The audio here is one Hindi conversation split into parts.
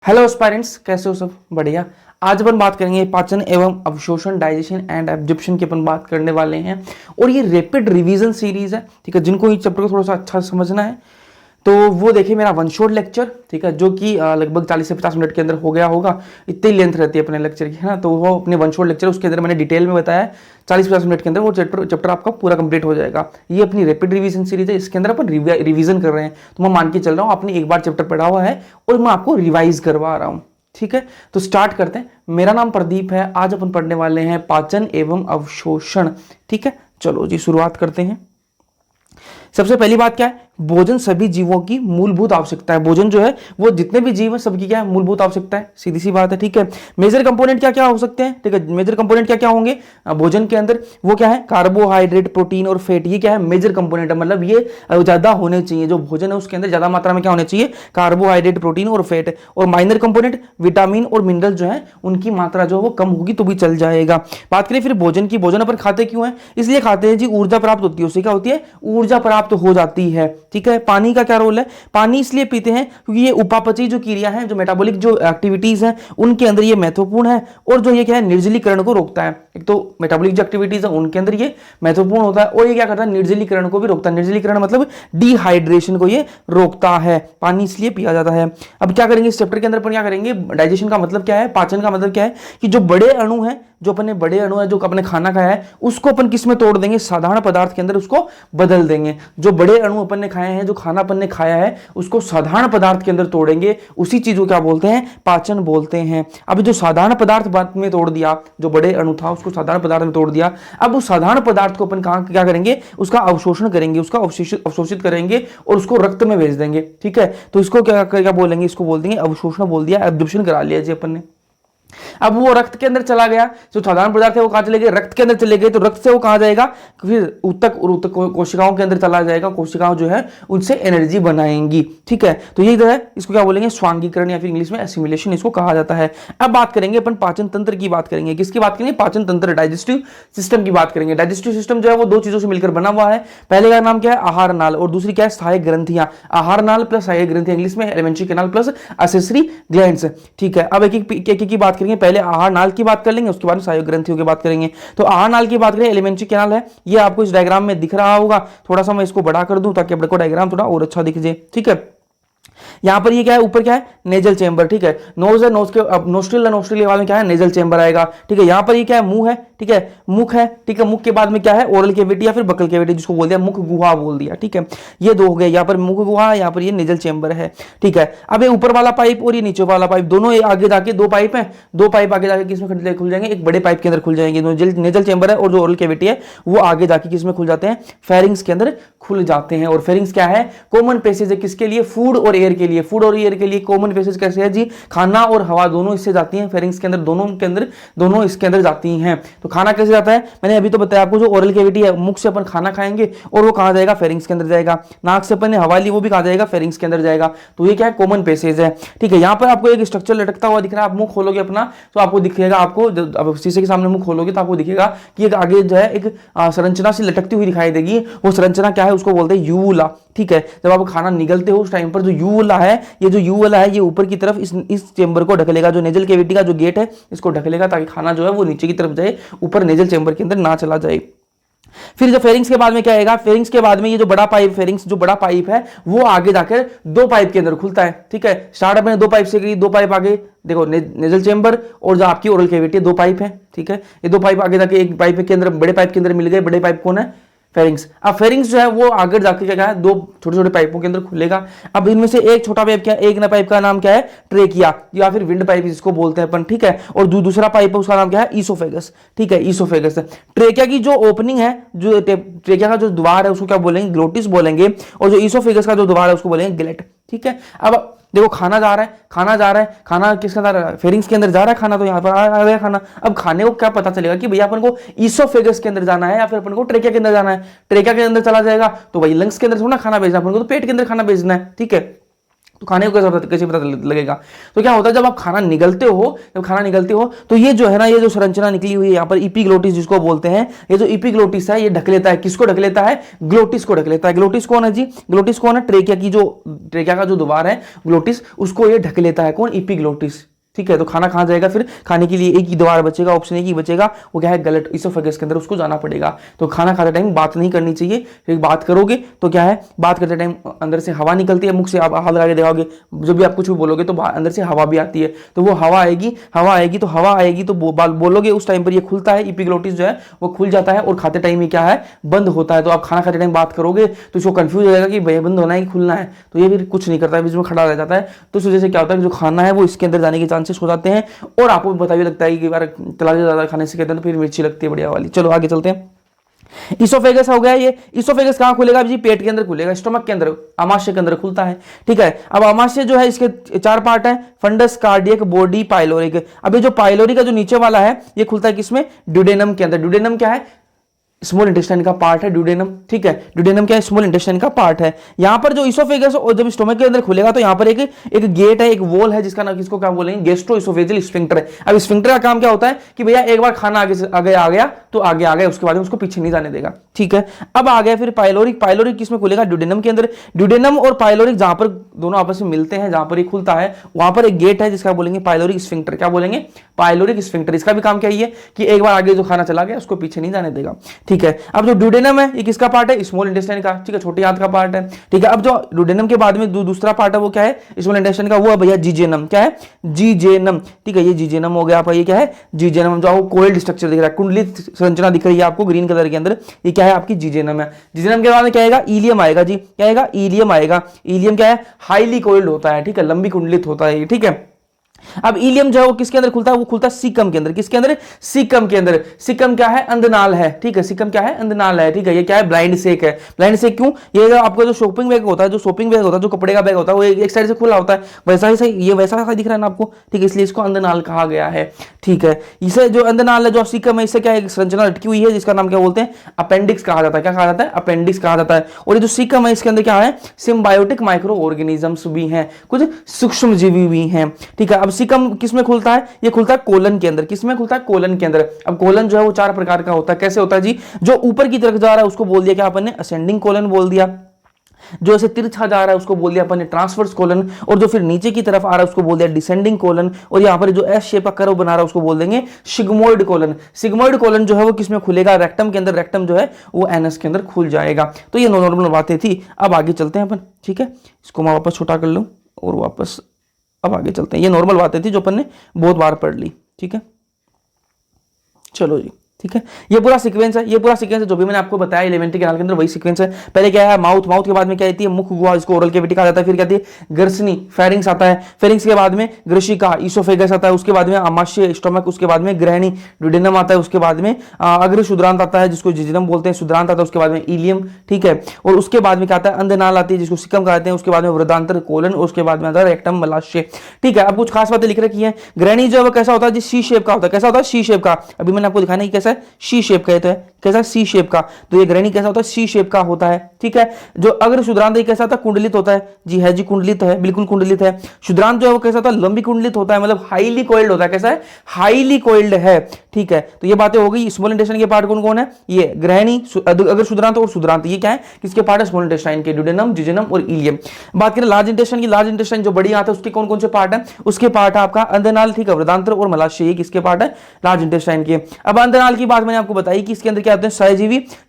हेलो एस्पायरेंट्स, कैसे हो? सब बढ़िया। आज अपन बात करेंगे पाचन एवं अवशोषण, डाइजेशन एंड एब्जॉर्प्शन की अपन बात करने वाले हैं। और ये रैपिड रिवीजन सीरीज है, ठीक है। जिनको ये चैप्टर को थोड़ा सा अच्छा समझना है तो वो देखिए मेरा वन शॉट लेक्चर, ठीक है, जो कि लगभग 40 से 50 मिनट के अंदर हो गया होगा। इतनी लेंथ रहती है अपने लेक्चर की, है ना। तो वो अपने वन शॉट लेक्चर, उसके अंदर मैंने डिटेल में बताया है। 40-50 मिनट के अंदर वो चैप्टर आपका पूरा कंप्लीट हो जाएगा। ये अपनी रैपिड रिवीजन सीरीज है, इसके अंदर अपन रिवीजन कर रहे हैं। तो मैं मान के चल रहा हूँ आपने एक बार चैप्टर पढ़ा हुआ है और मैं आपको रिवाइज करवा रहा हूँ, ठीक है। तो स्टार्ट करते हैं। मेरा नाम प्रदीप है। आज अपन पढ़ने वाले हैं पाचन एवं अवशोषण, ठीक है। चलो जी, शुरुआत करते हैं। सबसे पहली बात क्या है? भोजन सभी जीवों की मूलभूत आवश्यकता है। भोजन जो है वो जितने भी जीव हैं सबकी क्या है? मूलभूत आवश्यकता है। सीधी सी बात है, ठीक है। मेजर कंपोनेंट क्या क्या हो सकते हैं? ठीक है, मेजर कंपोनेंट क्या क्या होंगे भोजन के अंदर? वो क्या है? कार्बोहाइड्रेट, प्रोटीन और फैट। ये क्या है? मेजर कंपोनेंट है, मतलब ये ज्यादा होने चाहिए। जो भोजन है उसके अंदर ज्यादा मात्रा में क्या होने चाहिए? कार्बोहाइड्रेट, प्रोटीन और फैट। और माइनर कंपोनेंट विटामिन और मिनरल जो है उनकी मात्रा जो है वो कम होगी तो भी चल जाएगा। बात करें फिर भोजन की, भोजन अपन खाते क्यों है? इसलिए खाते हैं जी, ऊर्जा प्राप्त होती है। उससे क्या होती है? ऊर्जा प्राप्त हो जाती है, ठीक है। पानी का क्या रोल है? पानी इसलिए पीते हैं क्योंकि ये उपापचयी जो क्रिया है, जो मेटाबॉलिक जो एक्टिविटीज हैं उनके अंदर ये महत्वपूर्ण है। और जो ये क्या है? निर्जलीकरण को रोकता है। एक तो मेटाबॉलिक जो एक्टिविटीज है उनके अंदर ये महत्वपूर्ण होता है, और ये क्या करता है? निर्जलीकरण को भी रोकता है। निर्जलीकरण मतलब डिहाइड्रेशन को ये रोकता है। पानी इसलिए पिया जाता है। अब क्या करेंगे इस चैप्टर के अंदर? अपन क्या करेंगे? डाइजेशन का मतलब क्या है, पाचन का मतलब क्या है, कि जो बड़े अणु है, जो अपने बड़े अणु है, जो अपने खाना खाया है उसको अपन किस में तोड़ देंगे? साधारण पदार्थ के अंदर उसको बदल देंगे। जो बड़े अणु अपन ने खाए हैं, जो खाना अपन ने खाया है उसको साधारण पदार्थ के अंदर तोड़ेंगे। उसी चीज को क्या बोलते हैं? पाचन बोलते हैं। अब जो साधारण पदार्थ में तोड़ दिया, जो बड़े अणु था उसको साधारण पदार्थ में तोड़ दिया, अब उस साधारण पदार्थ को अपन कहां क्या करेंगे? उसका अवशोषण करेंगे, उसका अवशोषित करेंगे और उसको रक्त में भेज देंगे, ठीक है। तो इसको क्या क्या बोलेंगे? इसको बोल देंगे अवशोषण, बोल दिया, एब्जॉर्प्शन करा लिया जी अपन ने। अब वो रक्त के अंदर चला गया, जो साधारण पदार्थ है वो कहां चले गए? रक्त के अंदर चले गए। तो रक्त से वो कहां जाएगा? फिर ऊतक और ऊतक कोशिकाओं के अंदर चला जाएगा। कोशिकाओं जो है उनसे एनर्जी बनाएंगी, ठीक है। तो ये जो है इसको क्या बोलेंगे? स्वांगीकरण, या फिर इंग्लिश में एसिमिलेशन इसको कहा जाता है। अब बात करेंगे अपन पाचन तंत्र की बात करेंगे। किसकी बात करेंगे? पाचन तंत्र, डाइजेस्टिव सिस्टम की बात करेंगे। डाइजेस्टिव सिस्टम जो है वो दो चीजों से मिलकर बना हुआ है। पहले का नाम क्या है? आहार नाल, और दूसरी क्या है? सहायक ग्रंथियां। आहार नाल प्लस सहायक ग्रंथियां, इंग्लिश में alimentary canal plus accessory glands, ठीक है। अब एक एक की बात करेंगे। पहले आहार नाल की बात कर लेंगे, उसके बाद सहायक ग्रंथियों की बात करेंगे। तो आहार नाल की बात करें, एलिमेंट्री कैनाल है, ये आपको इस डायग्राम में दिख रहा होगा। थोड़ा सा मैं इसको बड़ा कर दूं ताकि आपको डायग्राम थोड़ा और अच्छा दिख जाए, ठीक है। यहां पर ये क्या है? ऊपर क्या है? नेजल चेंबर, ठीक है। नोज है, नोज के नोस्ट्रिल है, नोस्ट्रिल के बाद में क्या है? नेजल चेंबर आएगा, ठीक है। यहां पर ये क्या है? मुंह है, ठीक है, मुख है, ठीक है। मुख के बाद में क्या है? ओरल कैविटी या फिर बकल कैविटी, जिसको बोल दिया मुख गुहा बोल दिया, ठीक है। ये दो हो गए, यहां पर मुख गुहा, यहां पर ये नेजल चेंबर है, ठीक है। अब ये ऊपर वाला पाइप और ये नीचे वाला पाइप, दोनों आगे जाके दो पाइप है, दो पाइप आगे जाके किसमें खुल जाएंगे? एक बड़े पाइप के अंदर खुल जाएंगे। नेजल चेंबर है और जो ओरल कैविटी है वो आगे जाके किसमें खुल जाते हैं? फेरिंग्स के अंदर खुल जाते हैं। और फेरिंग्स क्या है? कॉमन पैसेज है। किसके लिए? फूड और एयर के लिए। फूड और एयर के लिए कॉमन पैसेज कैसे है जी? खाना और हवा दोनों इससे जाती हैं फेरिंग्स के अंदर, दोनों इसके अंदर जाती हैं। तो खाना कैसे जाता है? मैंने अभी तो बताया आपको, जो ओरल कैविटी है, मुख से अपन खाना खाएंगे और वो कहां जाएगा? फेरिंग्स के अंदर जाएगा। नाक से अपन ने हवा ली, वो भी कहां जाएगा? फेरिंग्स के अंदर जाएगा। तो ये क्या है? कॉमन पैसेज है, ठीक है। यहां पर आपको एक स्ट्रक्चर लटकता हुआ दिख रहा है। आप मुंह खोलोगे अपना तो आपको दिखेगा, आपको अब शीशे के सामने मुंह खोलोगे तो आपको दिखेगा कि एक आगे जो है एक संरचना सी लटकती हुई दिखाई देगी। वो संरचना क्या है? उसको बोलते हैं यूवुला, ठीक है। जब आप खाना निगलते हो उस टाइम पर जो यूवुला है, ये ऊपर की तरफ इस चेंबर को ढकेलेगा। जो नेजल कैविटी का जो गेट है इसको ढकेलेगा ताकि खाना जो है वो नीचे की तरफ जाए, ऊपर नेजल चेंबर के अंदर ना चला जाए। फिर जो फेरिंग्स के बाद में क्या आएगा? फेरिंग्स के बाद में ये जो बड़ा पाइप, फेरिंग्स जो बड़ा पाइप है वो आगे जाकर दो पाइप के अंदर खुलता है, ठीक है। स्टार्टअप में दो पाइप से गई, दो पाइप आगे देखो नेजल चेंबर और जो आपकी ओरल कैविटी, दो पाइप है, ठीक है। ये दो पाइप आगे जाके एक पाइप के अंदर, बड़े पाइप के अंदर मिल गए। बड़े पाइप कौन है? फेरिंग्स। अब फेरिंग्स जो है वो आगे जाके क्या है? दो छोटे छोटे पाइपों के अंदर खुलेगा। अब इनमें से एक छोटा पाइप क्या है? एक ना पाइप का नाम क्या है? ट्रेकिया, या फिर विंड पाइप जिसको बोलते हैं अपन, ठीक है। और दूसरा पाइप है उसका नाम क्या है? ईसोफेगस, ठीक है, ईसोफेगस। ट्रेकिया की जो ओपनिंग है, जो ट्रेकिया का जो द्वार है उसको क्या बोलेंगे? ग्लोटिस बोलेंगे। और जो ईसोफेगस का जो द्वार है उसको बोलेंगे गिलेट, ठीक है। अब देखो खाना जा रहा है, खाना किसके अंदर जा रहा है? फेरिंग्स के अंदर जा रहा है खाना, तो यहाँ पर आ गया खाना। अब खाने को क्या पता चलेगा कि भैया अपन को ईसोफेगस के अंदर जाना है या फिर अपन को ट्रेकिया के अंदर जाना है? ट्रेकिया के अंदर चला जाएगा तो भाई लंग्स के अंदर थोड़ा खाना भेजना, अपन को तो पेट के अंदर खाना भेजना है, ठीक है। तो खाने को कैसे पता लगेगा? तो क्या होता है, जब आप खाना निगलते हो तो ये जो है ना, ये जो संरचना निकली हुई है यहाँ पर इपीग्लोटिस जिसको बोलते हैं, ये जो इपीग्लोटिस है ये ढक लेता है, किसको ढक लेता है? ग्लोटिस को ढक लेता है। ग्लोटिस कौन है जी? ग्लोटिस कौन है? ट्रेकिया का जो द्वार है ग्लोटिस, उसको ये ढक लेता है। कौन? इपीग्लोटिस। ठीक है, तो खाना कहाँ जाएगा फिर? खाने के लिए एक ही द्वार बचेगा, ऑप्शन एक ही बचेगा, वो क्या है? गलत। इसोफेगस के अंदर उसको जाना पड़ेगा। तो खाना खाते टाइम बात नहीं करनी चाहिए, फिर बात करोगे तो क्या है, बात करते टाइम अंदर से हवा निकलती है, मुख से आप हाथ लगा के देखोगे, जब भी आप कुछ भी बोलोगे तो अंदर से हवा भी आती है, तो वो हवा आएगी तो बोलोगे, उस टाइम पर ये खुलता है, इपीग्लोटिस जो है वो खुल जाता है और खाते टाइम ये क्या है? बंद होता है। तो आप खाना खाते टाइम बात करोगे तो इसको कंफ्यूज हो जाएगा कि भैया बंद होना है कि खुलना है, तो ये फिर कुछ नहीं करता है, बीच में खड़ा रह जाता है। तो इस वजह से क्या होता है कि जो खाना है वो इसके अंदर जाने के चांसेस हो जाते हैं, और आपको पता भी लगता है कि बार तला ज्यादा खाने से कहते हैं तो फिर मिर्ची लगती है बढ़िया वाली। चलो आगे चलते हैं। इसोफेगस हो गया ये। इसोफेगस कहां खुलेगा जी? पेट के अंदर खुलेगा, स्टमक के अंदर, आमाशय के अंदर खुलता है। ठीक है, अब आमाशय जो है इसके 4 पार्ट है, फंडस, कार्डियक, बॉडी, पाइलोरिक। अब ये जो पाइलोरिक का जो नीचे वाला है ये खुलता है किसमें? ड्यूडेनम के अंदर। ड्यूडेनम क्या है? स्मॉल इंटेस्टाइन का पार्ट है ड्यूडेनम। ठीक है, ड्यूडेनम क्या है? स्मॉल इंटेस्टाइन का पार्ट है। यहां पर जो इसोफेगस और जब स्टोमक के अंदर खुलेगा तो यहां पर एक गेट है, एक वॉल है, जिसका नाम किसको क्या बोलेंगे? गैस्ट्रो इसोफेजियल स्फिंक्टर है। अब स्फिंक्टर का काम क्या होता है कि भैया एक बार खाना आगे आ गया तो आगे आ गया, उसके बाद उसको पीछे नहीं जाने देगा। ठीक है, अब आ गया फिर पाइलोरिक। पाइलोरिक किसमें खुलेगा? ड्यूडेनम के अंदर। ड्यूडेनम और पाइलोरिक जहां पर दोनों आपस में मिलते हैं, जहां पर ये खुलता है, वहां पर एक गेट है जिसका बोलेंगे पाइलोरिक स्फिंक्टर। क्या बोलेंगे? Pyloric sphincter. इसका भी काम क्या है कि एक बार आगे जो खाना चला गया उसको पीछे नहीं जाने देगा। ठीक है, अब जो ड्यूडेनम है ये किसका पार्ट है? स्मॉल इंटेस्टाइन का। ठीक है, छोटी आंत का पार्ट है। ठीक है, अब जो ड्यूडेनम के बाद में दूसरा पार्ट है वो क्या है? स्मॉल इंटेस्टाइन का, वो है भैया जीजेनम। क्या है? जीजेनम। ठीक है, ये जीजेनम हो गया आपका। ये क्या है? जीजेनम। जो आपको कोइल्ड स्ट्रक्चर दिख रहा है, कुंडलित संरचना दिख रही है आपको ग्रीन कलर के अंदर, ये क्या है? आपकी जीजेनम है। जीजेनम के बाद में क्या आएगा? इलियम आएगा जी। क्या आएगा? इलियम आएगा। इलियम क्या है? हाईली कोइल्ड होता है। ठीक है, लंबी कुंडलित होता है। ठीक है, अब इलियम जो है वो किसके अंदर खुलता है? वो खुलता है सीकम के अंदर। किसके अंदर? सीकम के अंदर। सीकम क्या है? अंधनाल है। ठीक है, सीकम क्या है? अंधनाल है। ठीक है, ये क्या है? ब्लाइंड सेक है। ब्लाइंड सेक क्यों? ये आपका जो शॉपिंग बैग होता है, जो कपड़े का बैग होता है, वो एक साइड से खुला होता है, वैसा ही सही, ये वैसा दिख रहा है ना आपको? ठीक है, इसलिए इसको अंधनाल कहा गया है। ठीक है, इसे जो अंधनाल है, जो सीकम है, इससे क्या है? संरचना लटकी हुई है, जिसका नाम क्या बोलते हैं? अपेंडिक्स कहा जाता है। क्या कहा जाता है? अपेंडिक्स कहा जाता है। और ये जो सीकम है इसके अंदर क्या है? सिम्बायोटिक माइक्रो ऑर्गेनिजम्स भी हैं, कुछ सूक्ष्म जीवी भी हैं। ठीक है, अब सीकम किसमें खुलता है? ये खुलता है कोलन के अंदर। किसमें खुलता है? कोलन के अंदर। अब कोलन जो है वो 4 प्रकार का होता है। कैसे होता है जी? जो ऊपर की तरफ जा रहा है उसको बोल दिया क्या अपन ने? असेंडिंग कोलन बोल दिया। जो ऐसे तिरछा जा रहा है उसको बोल दिया अपन ने ट्रांसवर्स कोलन, और जो फिर नीचे की तरफ आ रहा है उसको बोल दिया डिसेंडिंग कोलन, और यहाँ पर जो एस शेप का कर्व बना रहा है उसको बोल देंगे सिग्मोइड कोलन। सिग्मोइड कोलन जो है वो किसमें खुलेगा? रेक्टम के अंदर। रेक्टम जो है वो एनस के अंदर खुल जाएगा। तो ये नॉर्मल बातें थी। अब आगे चलते हैं अपन। ठीक है, इसको मैं वापस छोटा कर लूँ और वापस अब आगे चलते हैं। ये नॉर्मल बातें थी जो अपन ने बहुत बार पढ़ ली। ठीक है, चलो जी। ठीक है, ये पूरा सीक्वेंस है जो भी मैंने आपको बताया 11th के अंदर, वही सीक्वेंस है। पहले क्या है? माउथ के बाद में क्या आती है? मुख गुहा, इसको ओरल कैविटी कहा जाता है। फिर क्या आती है? गर्सनी, फेरिंग्स आता है। फेरिंग्स के बाद में ग्रशिका, इसोफेगस आता है। उसके बाद में आमाशय, स्टोमक। उसके बाद में ग्रहणी, ड्यूडेनम आता है। उसके बाद में अग्र शुद्रांत आता है, जिसको जिजिनम बोलते हैं, शुद्रांत आता है। उसके बाद में इलियम। ठीक है, और उसके बाद में क्या आता है? अंधनाल आती है, जिसको सिकम कहते हैं। उसके बाद में वृद्धांतर कोलन, और उसके बाद में आता है रेक्टम, मलाशय। ठीक है, अब कुछ खास बातें लिख रखी है। ग्रहणी जो है वो कैसा होता है? सी शेप का होता है। कैसा होता है? सी शेप का। अभी मैंने आपको दिखाना है कैसा है? सी शेप का। है कैसा? सी शेप का। तो ये ग्रहणी कैसा होता है? सी शेप का होता है। ठीक है, जो अग्र शुद्रांत कैसा होता है? कुंडलित होता है। जी है जी, कुंडलित है, बिल्कुल कुंडलित है। शुद्रांत जो है वो कैसा होता है? लंबी कुंडलित होता है, मतलब हाईली कोइल्ड होता है। कैसा है? हाईली कोइल्ड है। ठीक है, तो ये बातें हो गई। स्मॉल इंटेस्टाइन के पार्ट कौन कौन है? ये ग्रहणी, अग्र शुद्रांत और शुद्रांत। ये क्या है? किसके पार्ट है? स्मॉल इंटेस्टाइन के, ड्यूडेनम, जिजिनम और इलियम। बात करें लार्ज इंटेस्टाइन की, लार्ज इंटेस्टाइन जो बड़ी आता है उसके कौन कौन से पार्ट है? उसके पार्ट है आपका अंधनाल, ठीक है, वृद्धांत्र और मलाशय। किसके पार्ट है? लार्ज इंटेस्टाइन के। अब अंधनाल की बात मैंने आपको बताई कि इसके अंदर क्या होते हैं?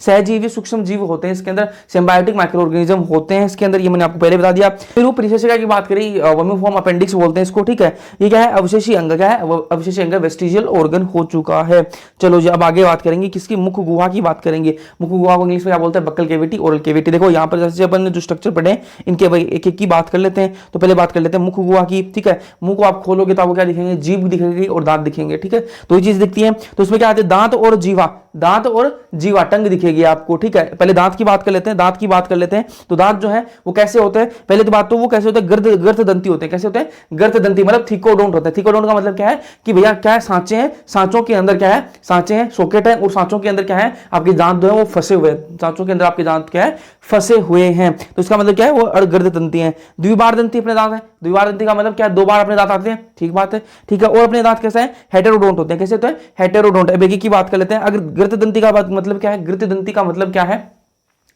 सहजीवी सूक्ष्म जीव होते हैं। इसके अंदर सिम्बायोटिक माइक्रो ऑर्गेनिज्म होते हैं इसके अंदर, ये मैंने आपको पहले बता दिया। फिर वो परिशेषिका की बात करी, वर्मिफॉर्म अपेंडिक्स बोलते हैं इसको। ठीक है, ये क्या है? अवशेषी अंग। क्या है? अवशेषी अंग, वेस्टिजियल ऑर्गन हो चुका है। चलो जी, अब आगे बात करेंगे किसकी? मुख गुहा की बात करेंगे। मुख गुहा को इंग्लिश में क्या बोलते हैं? Buccal cavity, oral cavity. देखो यहाँ पर जैसे अपन ने जो स्ट्रक्चर पढ़े इनके एक एक की बात कर लेते हैं। तो पहले बात कर लेते हैं मुख गुहा की। ठीक है, मुंह को आप खोलोगे तो आपको क्या दिखेंगे? जीभ दिखेगी और दांत दिखेंगे। ठीक है, तो ये चीज दिखती है। तो इसमें क्या आते हैं? दांत और जीवा। दांत और जीवा, टंग दिखेगी आपको, ठीक है। पहले दांत की बात कर लेते हैं, दांत की बात कर लेते हैं। तो दांत जो है वो कैसे होते हैं, पहले तो बात तो वो कैसे होते हैं, गर्द दंती होते हैं। कैसे होते हैं, गर्द दंती, मतलब थिकोडोंट होते हैं। थिकोडोंट का मतलब क्या है कि भैया क्या है, सांचे हैं, सांचों के अंदर क्या है, सांचे हैं, सॉकेट है, और सांचों के अंदर क्या है, आपके दांत जो है वो फंसे हुए हैं, सांचों के अंदर आपके दांत क्या है, फंसे हुए हैं। तो इसका मतलब क्या है, वो गर्द दंती है। द्विबार दंती अपने दांत है, द्विबार दंती का मतलब क्या है, दो बार अपने दांत आते हैं, ठीक बात है, ठीक है। और अपने दांत कैसा है, हेटेरोडोंट होते हैं। कैसे होते हैं, हेटेरोडोंट। अब एक की बात कर लेते हैं। अगर गर्द दंती का मतलब क्या है, गर्द दंती का मतलब क्या है,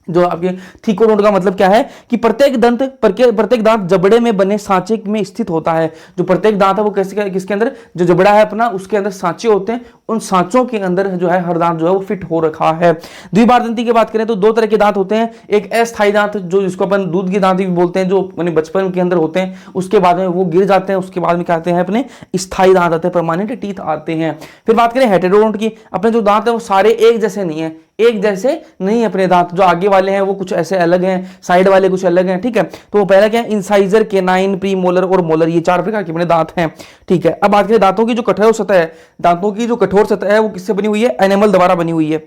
जो आपके थिकोडोंट का मतलब क्या है कि प्रत्येक दांत जबड़े में बने सांचे में स्थित होता है। जो प्रत्येक दांत है वो कैसे, किसके अंदर, जो जबड़ा है अपना उसके अंदर सांचे होते हैं, उन सांचों के अंदर जो है हर दांत जो है वो फिट हो रखा है। द्विबार दंती की बात करें तो दो तरह के दांत होते हैं, एक अस्थायी दांत जो जिसको अपन दूध के दांत भी बोलते हैं, जो अपने बचपन के अंदर होते हैं, उसके बाद में वो गिर जाते हैं, उसके बाद में क्या आते हैं, अपने स्थायी दांत आते हैं, परमानेंट टीथ आते हैं। फिर बात करें हेटेरोडोंट की, अपने जो दांत है वो सारे एक जैसे नहीं है, एक जैसे नहीं अपने दांत, जो आगे वाले हैं वो कुछ ऐसे अलग हैं, साइड वाले कुछ अलग हैं, ठीक है। तो पहला क्या है, इंसाइजर, केनाइन, प्री मोलर और मोलर, ये चार प्रकार के अपने दांत हैं, ठीक है। अब बात करें दांतों की जो कठोर सतह है, दांतों की जो कठोर सतह है वो किससे बनी हुई है, एनेमल द्वारा बनी हुई है।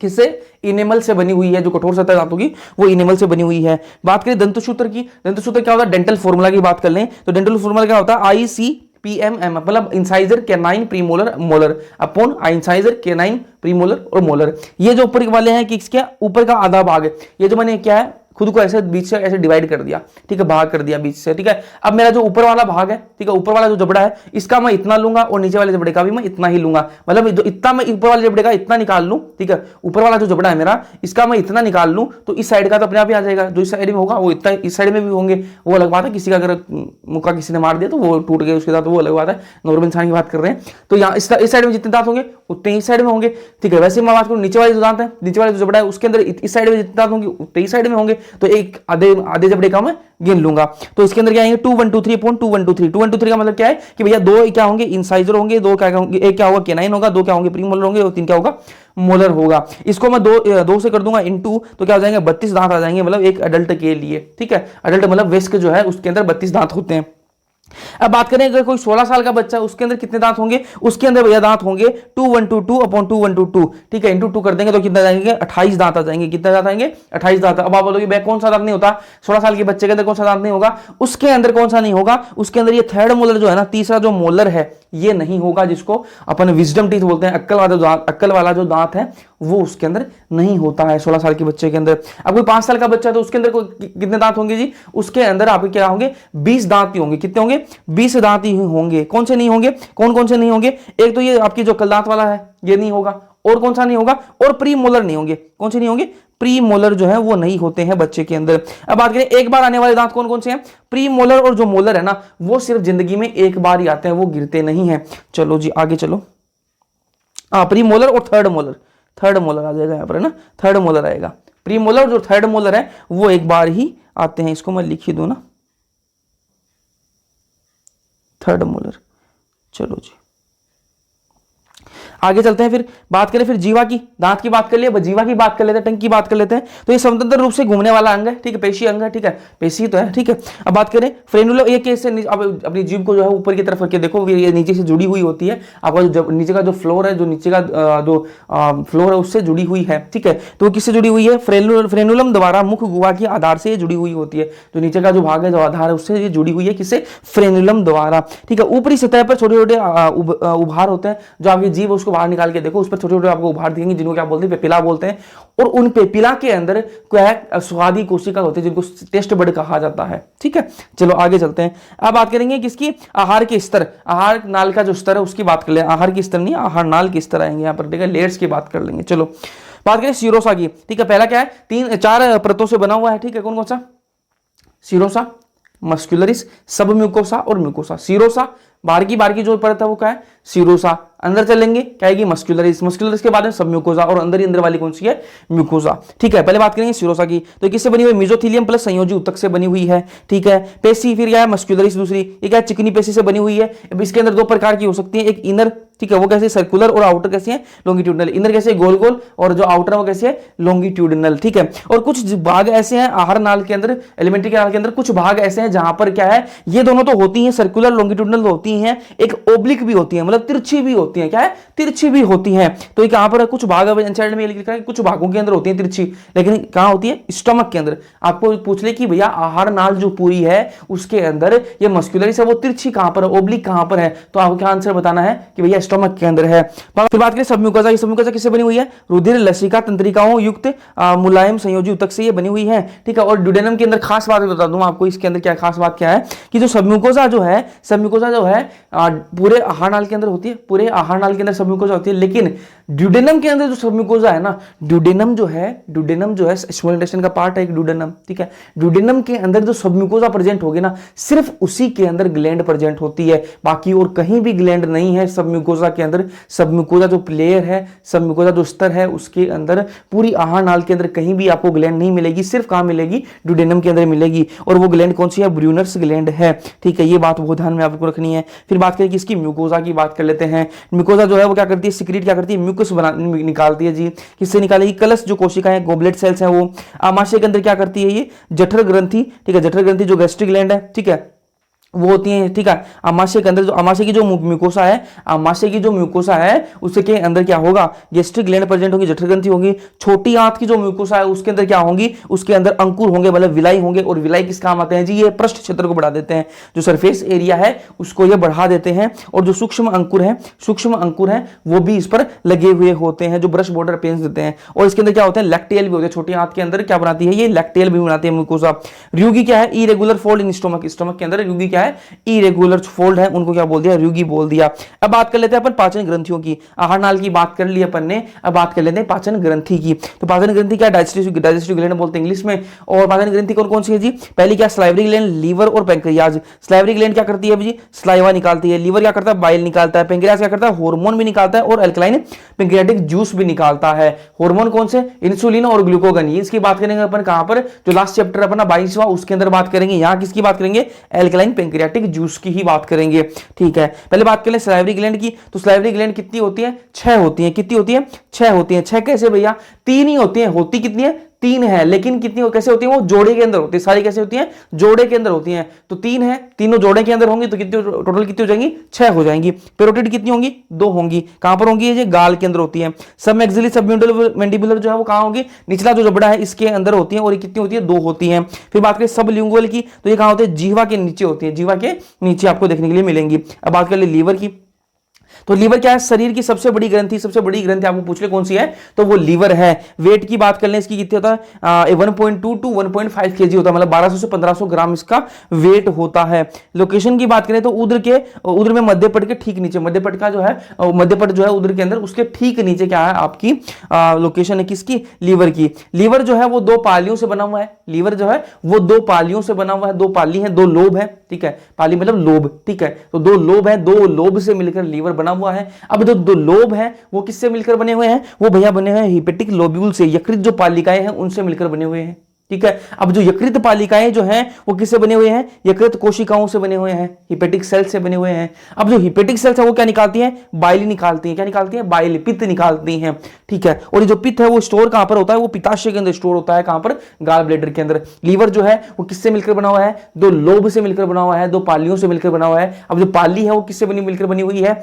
किससे, इनेमल से बनी हुई है। जो कठोर सतह दांतों की वो इनेमल से बनी हुई है। बात करें दंतसूत्र की, दंतसूत्र क्या होता है, डेंटल फॉर्मूला की बात कर लें तो डेंटल फॉर्मूला क्या होता है, ICPMM, मतलब incisor, canine, premolar, molar upon incisor, canine, premolar और मोलर। ये जो ऊपर वाले हैं कि इसके ऊपर का आधा भाग है, ये जो मैंने क्या है खुद को ऐसे बीच से ऐसे डिवाइड कर दिया, ठीक है, भाग कर दिया बीच से, ठीक है। अब मेरा जो ऊपर वाला भाग है, ठीक है, ऊपर वाला जो जबड़ा है इसका मैं इतना लूंगा और नीचे वाले जबड़े का भी मैं इतना ही लूंगा, मतलब जो इतना मैं ऊपर वाले जबड़े का इतना निकाल लूं, ठीक है, ऊपर वाला जो जबड़ा है मेरा इसका मैं इतना निकाल लूं तो इस साइड का तो अपने आप ही आ जाएगा, जो इस साइड में होगा वो इतना इस साइड में भी होंगे, वो अलग बात है। किसी का अगर मुक्का किसी ने मार दिया तो वो टूट गया उसके साथ, वो अलग बात है, नॉर्मल इंसान की बात कर रहे हैं। तो यहाँ इस साइड में जितने दांत होंगे उतने इस साइड में होंगे, ठीक है। वैसे मैं बात करूँ नीचे वाले जो दांत है, नीचे वाले जो जबड़ा है उसके अंदर इस साइड में जितने दांत होंगे उतने इस साइड में होंगे, तो एक आधे जबड़े का मैं गिन लूंगा। तो इसके अंदर क्या आएंगे 2 1 2 3 अपॉन 2 1 2 3। 2 1 2 3 का मतलब क्या है कि भैया दो क्या होंगे, इंसाइजर होंगे, दो क्या होंगे, एक क्या होगा केनाइन होगा, दो क्या होंगे प्रीमोलर होंगे और तीन क्या होगा मोलर होगा। इसको मैं दो से कर दूंगा इनटू, तो क्या हो जाएंगे 32 दांत आ जाएंगे, मतलब एक अडल्ट के लिए, ठीक है। अडल्ट मतलब वयस्क जो है उसके अंदर 32 दांत होते हैं। अब बात करें अगर कोई 16 साल का बच्चा है उसके अंदर कितने दांत होंगे, उसके अंदर भैया दांत होंगे 2 1 2 2 अपॉन 2 1 2 2, ठीक है, इंटू 2 कर देंगे तो कितने जाएंगे 28 दांत आ जाएंगे। कितने दांत आएंगे 28 दांत। अब आप बोलोगे कौन सा दांत नहीं होता, 16 साल के बच्चे के अंदर कौन सा दांत नहीं होगा, उसके अंदर कौन सा नहीं होगा, उसके अंदर ये थर्ड मोलर जो है ना, तीसरा जो मोलर है ये नहीं होगा, जिसको अपन विजडम टीथ बोलते हैं, अक्कल वाला जो दांत है वो उसके अंदर नहीं होता है 16 साल के बच्चे के अंदर। अब कोई 5 साल का बच्चा है तो उसके अंदर कितने दांत होंगे जी, उसके अंदर आपके क्या होंगे 20 दांत ही होंगे। कितने होंगे 20 दांत ही होंगे। कौन से नहीं होंगे, कौन से नहीं होंगे, एक तो ये आपकी जो कल दांत वाला है ये नहीं होगा, और कौन सा नहीं होगा, और प्री मोलर नहीं होंगे। कौन से नहीं होंगे, प्री मोलर जो है वो नहीं होते हैं बच्चे के अंदर। अब बात करें एक बार आने वाले दांत कौन कौन से हैं, प्री मोलर और जो मोलर है ना वो सिर्फ जिंदगी में एक बार ही आते हैं, वो गिरते नहीं है। चलो जी आगे चलो, प्री मोलर और थर्ड मोलर आ जाएगा यहाँ पर, है ना, थर्ड मोलर आएगा। प्री मोलर जो थर्ड मोलर है वो एक बार ही आते हैं, इसको मैं लिख ही दूं ना, थर्ड मोलर। चलो जी आगे चलते हैं, फिर बात करें फिर जीवा की, दांत की बात कर लिए, जीवा की बात कर लेते हैं, टंग की बात कर लेते हैं। तो ये स्वतंत्र रूप से घूमने वाला अंग है, ठीक है, पेशी अंग है, ठीक है, पेशी तो है, ठीक है। अब बात करें फ्रेनुलम, ये कैसे अब अपनी जीभ को जो है ऊपर की तरफ रख के देखो, ये नीचे से जुड़ी हुई होती है, आपका जो नीचे का जो फ्लोर है, जो नीचे का जो फ्लोर है उससे जुड़ी हुई है, ठीक है। तो किससे जुड़ी हुई है, फ्रेनुलम द्वारा मुख गुहा के आधार से जुड़ी हुई होती है, जो नीचे का जो भाग है जो आधार है उससे ये जुड़ी हुई है, किससे, फ्रेनुलम द्वारा, ठीक है। ऊपरी सतह पर छोटे छोटे उभार होते हैं, जो आपकी जीभ उसको बाहर निकाल के देखो उस पर छोटे छोटे आपको उभार दिखेंगे, जिनको क्या बोलते हैं, पेपिला बोलते हैं। और उन पेपिला के अंदर क्या है, स्वादी कोशिका होती है, जिनको टेस्ट बड कहा जाता है, ठीक है। चलो आगे चलते हैं। अब बात करेंगे किसकी, आहार के स्तर, आहार नाल का जो स्तर है उसकी बात कर ले, आहार के स्तर नहीं, आहार नाल के स्तर आएंगे यहाँ पर, ठीक है, लेयर्स की बात कर लेंगे। चलो बात करें सीरोसा की, ठीक है। पहला क्या है, 4 परतों से बना हुआ है, ठीक है, कौन कौन सा, सीरोसा, मस्कुलरिस, सब म्यूकोसा और म्यूकोसा। सीरोसा बाहर की जो परत है वो क्या है, सीरोसा। अंदर चलेंगे क्या है, मस्कुलरिस, मस्कुलरिस के बाद में सब म्यूकोसा, और अंदर ही अंदर वाली कौन सी है, म्यूकोसा, ठीक है। पहले बात करेंगे सीरोसा की, तो किससे बनी हुई, मेसोथीलियम प्लस संयोजी ऊतक से बनी हुई है, ठीक है। पेशी फिर क्या है, मस्कुलरिस दूसरी, ये क्या है, चिकनी पेशी से बनी हुई है। अब इसके अंदर 2 प्रकार की हो सकती है, एक इनर, ठीक है, वो कैसे सर्कुलर, और आउटर कैसे है, लॉन्गिट्यूडनल। इनर कैसे गोल गोल, और जो आउटर है वो कैसे है, लॉन्गिट्यूडनल, ठीक है। और कुछ भाग ऐसे हैं आहार नाल के अंदर, एलिमेंट्री कैनाल के अंदर कुछ भाग ऐसे हैं जहां पर क्या है, ये दोनों तो होती हैं सर्कुलर लॉन्गिट्यूडनल होती हैं, एक ओब्लिक भी होती है, मतलब तिरछी भी होती होती है, क्या है, तिरछी भी होती है। तो कहां पर कुछ भाग में लिखा है कुछ भागों के अंदर होती है तिरछी, लेकिन कहां होती है, स्टमक के अंदर। आपको पूछ ले कि भैया आहार नाल जो पूरी है उसके अंदर ये मस्कुलरिस है वो तिरछी कहां पर है, ओब्लिक कहां पर है, तो आपको क्या आंसर बताना है कि भैया स्टमक के अंदर है। फिर बात करें सबम्यूकोसा, ये सबम्यूकोसा किससे बनी हुई है, रुधिर लसिका तंत्रिकाओं युक्त मुलायम संयोजी ऊतक से ये बनी हुई है, ठीक है। और ड्यूडेनम के अंदर खास बात बता दूं आपको, इसके अंदर क्या खास बात क्या है कि जो सबम्यूकोसा जो है, सबम्यूकोसा जो है पूरे आहार नाल के अंदर होती है, पूरे आहार नाल के अंदर सबम्यूकोसा होती है, लेकिन ड्यूडेनम के अंदर जो सबम्यूकोसा है ना, ड्यूडेनम जो है स्मॉल इंटेस्टाइन का पार्ट है एक ड्यूडेनम, ठीक है। ड्यूडेनम के अंदर जो सबम्यूकोसा प्रेजेंट होगी ना, सिर्फ उसी के अंदर ग्लैंड प्रेजेंट होती है, बाकी और कहीं भी ग्लैंड नहीं है सबम्यूकोसा के अंदर। सबम्यूकोसा जो प्लेयर है, सबम्यूकोसा जो स्तर है, उसके अंदर पूरी आहार नाल के अंदर कहीं भी आपको ग्लैंड नहीं मिलेगी, सिर्फ कहां मिलेगी, ड्यूडेनम के अंदर मिलेगी। और वो ग्लैंड कौन सी है, ब्रूनर्स ग्लैंड है, ठीक है। ये बात बहुत ध्यान में आपको रखनी है। फिर बात करें कि इसकी म्यूकोसा की बात कर लेते हैं। म्यूकोसा जो है वो क्या करती है, सिक्रीट क्या करती है, म्यूकस निकालती है जी। किससे निकालेगी, कलश जो कोशिकाएं गोबलेट सेल्स हैं वो। आमाशय के अंदर क्या करती है, ये जठर ग्रंथि, ठीक है, जठर ग्रंथि जो गैस्ट्रिक ग्लैंड है, ठीक है, वो होती है, ठीक है। आमाशय के अंदर जो आमाशय की जो म्यूकोसा है, आमाशय की जो म्यूकोसा है उसके अंदर क्या होगा, गैस्ट्रिक ग्लैंड प्रेजेंट होगी, जठर ग्रंथि होगी। छोटी आंत की जो म्यूकोसा है उसके अंदर क्या होंगी, उसके अंदर अंकुर होंगे, मतलब विलाई होंगे। और विलाई किस काम आते हैं जी, ये पृष्ठ क्षेत्र को बढ़ा देते हैं, जो सरफेस एरिया है उसको ये बढ़ा देते हैं। और जो सूक्ष्म अंकुर है वो भी इस पर लगे हुए होते हैं, जो ब्रश बॉर्डर अपीयरेंस देते हैं। और इसके अंदर क्या होते हैं, लैक्टेल भी होते हैं, छोटी आंत के अंदर क्या बनाती है, ये लैक्टेल भी बनाती है म्यूकोसा। रूगी क्या है, irregular fold in stomach, stomach के अंदर रूगी क्या है, इरेगुलर फोल्ड है, उनको क्या बोल दिया, रूगी बोल दिया। अब बात कर लेते हैं अपन पाचन ग्रंथियों की। आहार नाल की बात कर ली अपन ने, अब बात कर लेते हैं पाचन ग्रंथि की। तो पाचन ग्रंथि क्या, डाइजेस्टिव ग्लैंड बोलते हैं इंग्लिश में। और पाचन ग्रंथि कौन कौन सी है जी, पहली क्या, स्लाइवरी ग्लैंड, लीवर और पैंक्रियाज। स्लाइवरी ग्लैंड क्या करती है जी, स्लाइवा निकालती है। लीवर क्या करता है, बाइल निकालता है। पैंक्रियाज क्या करता है, हार्मोन भी निकालता है और अल्कलाइन पैंक्रियाटिक जूस भी निकालता है। हार्मोन कौन से, इंसुलिन और ग्लूकोगन। इसकी बात करेंगे अपन कहां पर, जो लास्ट चैप्टर अपना 22वां उसके अंदर बात करेंगे। यहां किसकी बात करेंगे, एल्कलाइन पैंक्रियाटिक जूस की ही बात करेंगे, ठीक है। पहले बात कर ले सलाइवरी ग्लैंड की। तो सलाइवरी ग्लैंड कितनी होती है, 6 होती है। कितनी होती है, 6 होती है। 6 कैसे भैया, 3 ही होती है, होती कितनी है, 3 है, लेकिन कितनी कैसे होती है, वो जोड़े के अंदर होती है। सारी कैसे होती है, जोड़े के अंदर होती है। तो 3 है, तीनों जोड़े के अंदर होंगी, तो कितनी टोटल कितनी हो जाएंगी, 6 हो जाएंगी। पेरोटिड कितनी होंगी, 2 होंगी। कहां पर होंगी, ये गाल के अंदर होती है। सब मैक्सिलरी सब मैंडिबुलर जो है वो कहां होगी, निचला जो जबड़ा है इसके अंदर होती है। और ये कितनी होती है, 2 होती है। फिर बात करें सब लिंगुअल की, तो ये कहां होती है, जीवा के नीचे होती है, जीवा के नीचे आपको देखने के लिए मिलेंगी। अब बात कर ले लीवर की। तो लीवर क्या है, शरीर की सबसे बड़ी ग्रंथि, सबसे बड़ी ग्रंथि आपको पूछ ले कौन सी है, तो वो लीवर है। वेट की बात कर ले, इसकी कितनी होता है, 1.2 टू 1.5 kg होता है, मतलब 1200 से 1500 ग्राम इसका वेट होता है। लोकेशन की बात करें तो उदर में मध्यपट के ठीक नीचे, मध्यपट का जो है, मध्यपट जो है उदर के अंदर, उसके ठीक नीचे क्या है आपकी लोकेशन है किसकी, लीवर की। लीवर जो है वो 2 पालियों से बना हुआ है। लीवर जो है वो 2 पालियों से बना हुआ है, 2 पाली है, 2 लोब है, ठीक है। पाली मतलब लोब, ठीक है। तो 2 लोब है, 2 लोब से मिलकर लीवर बना हुआ है। अब जो 2 लोब हैं वो किससे मिलकर बने हुए हैं, वो भैया बने हुए हैं हिपेटिक लोब्यूल से, यकृत जो पालिकाएं हैं उनसे मिलकर बने हुए हैं, ठीक है। अब जो यकृत पालिकाएं जो हैं वो किससे बने हुए हैं, यकृत कोशिकाओं से बने हुए हैं, हिपेटिक सेल से बने हुए हैं। अब जो हिपेटिक सेल्स है वो क्या निकालती हैं, बाइल निकालती हैं। क्या निकालती हैं, बाइल, पित्त निकालती हैं, ठीक है। और ये जो पित्त है वो स्टोर कहां पर होता है, वो पित्ताशय के अंदर स्टोर होता है, कहां पर, गाल ब्लैडर के अंदर। लीवर जो है वो किससे मिलकर बना हुआ है, 2 लोब से मिलकर बना हुआ है, 2 पालियों से मिलकर बना हुआ है। अब जो पाली है वो किससे मिलकर बनी हुई है,